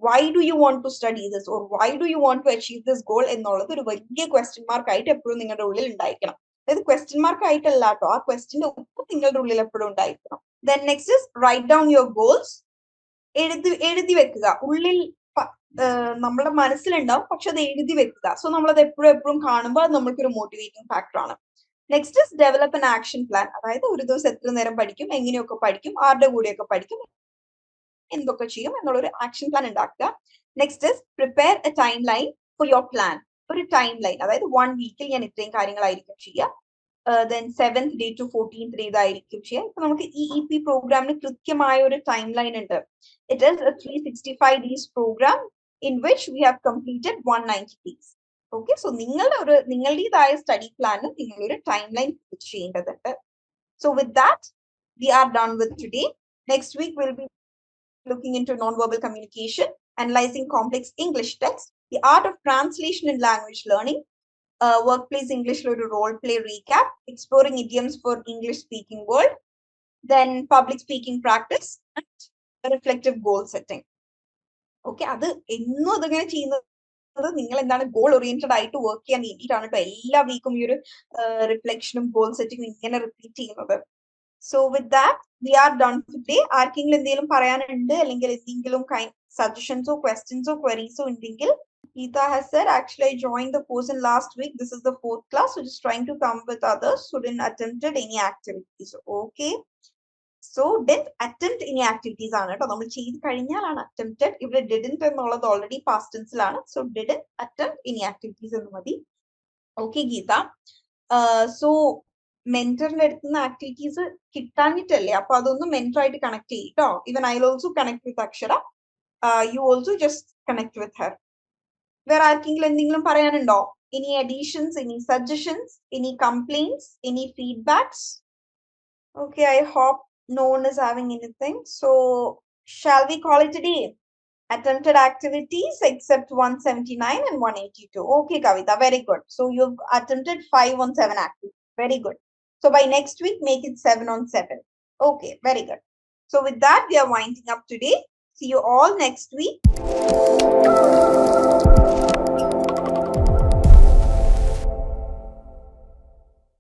A: Why do you want to study this or why do you want to achieve this goal എന്നുള്ളത് ഒരു വലിയ ക്വസ്റ്റ്യൻ മാർക്ക് ആയിട്ട് എപ്പോഴും നിങ്ങളുടെ ഉള്ളിൽ ഉണ്ടായിരിക്കണം. അതായത് ക്വസ്റ്റ്യൻ മാർക്ക് ആയിട്ടല്ല കേട്ടോ, ആ ക്വസ്റ്റ്യന്റെ ഉത്തരം നിങ്ങളുടെ ഉള്ളിൽ എപ്പോഴും ഉണ്ടായിരിക്കണം. Then next is write down your goals. എഴുതി വെക്കുക. ഉള്ളിൽ നമ്മുടെ മനസ്സിലുണ്ടാവും, പക്ഷെ അത് എഴുതി വെക്കുക. സോ നമ്മളത് എപ്പോഴും കാണുമ്പോൾ അത് നമ്മൾക്കൊരു മോട്ടിവേറ്റിംഗ് ഫാക്ടർ ആണ്. Next is develop an action plan. അതായത് ഒരു ദിവസം എത്ര നേരം പഠിക്കും, എങ്ങനെയൊക്കെ പഠിക്കും, ആരുടെ കൂടെയൊക്കെ പഠിക്കും, എന്തൊക്കെ ചെയ്യും എന്നുള്ളൊരു ആക്ഷൻ പ്ലാൻ ഉണ്ടാക്കുക. Next is prepare A time line for your plan. ഒരു ടൈം ലൈൻ, അതായത് 1 വീക്കിൽ ഞാൻ ഇത്രയും കാര്യങ്ങളായിരിക്കും ചെയ്യുക. Then 7th day to 14th day ഇതായിരിക്കും ചെയ്യുക. ഇപ്പൊ നമുക്ക് ഈ EP പ്രോഗ്രാമിന് കൃത്യമായ ഒരു ടൈം ലൈൻ ഉണ്ട്. It is a 365 days programme in which we have completed 190 days. Okay, so നിങ്ങളുടേതായ സ്റ്റഡി പ്ലാനിൽ നിങ്ങളൊരു ടൈം ലൈൻ ചെയ്യേണ്ടതുണ്ട്. So with that, we are done with today. Next week we'll be looking into non-verbal communication, analyzing complex English text, the art of translation and language learning, workplace English role play recap, exploring idioms for English speaking world, then public speaking practice, and reflective goal setting. Okay, അത് എന്നും അതങ്ങനെ ചെയ്യുന്നത് നിങ്ങൾ എന്താണ് goal oriented ആയിട്ട് work ചെയ്യാൻ വേണ്ടിയിട്ടാണ് കേട്ടോ. എല്ലാ വീക്കും ഈ ഒരു റിഫ്ലക്ഷനും ഗോൾ സെറ്റിംഗും ഇങ്ങനെ റിപ്പീറ്റ് ചെയ്യുന്നത്. So with that we are done today. ആർക്കെങ്കിലും എന്തെങ്കിലും പറയാനുണ്ട് അല്ലെങ്കിൽ എന്തെങ്കിലും suggestions or questions or queries or anything. Geeta has said, actually, I joined the course in last week. This is the 4th class, so just trying to come with others who didn't attempted any activities. Okay. So didn't attempt any activities ആണ് കേട്ടോ. നമ്മൾ ചെയ്ത് കഴിഞ്ഞാലാണ് attempted. ഇവിടെ didn't എന്നുള്ളത് already past tense-ലാണ്. So didn't attempt any activities എന്ന് മതി. Okay, Geeta. So മെന്ററിന്റെ അടുത്തുനിന്ന് ആക്ടിവിറ്റീസ് കിട്ടാഞ്ഞിട്ടല്ലേ, അപ്പൊ അതൊന്ന് മെന്റർ ആയിട്ട് കണക്ട് ചെയ്യും കേട്ടോ. Even I also connect with Akshara. You also just connect with her. വേറെ ആർക്കെങ്കിലും എന്തെങ്കിലും പറയാനുണ്ടോ? Any additions, any suggestions, any complaints, any feedbacks? Okay, I hope no one is having anything. So shall we call it a day? Attempted activities except 179 and 182. Okay, Kavita, very good. So you've attempted 5 on 7 activities. Very good. So by next week, make it 7 on 7. Okay, very good. So with that, we are winding up today. See you all next week.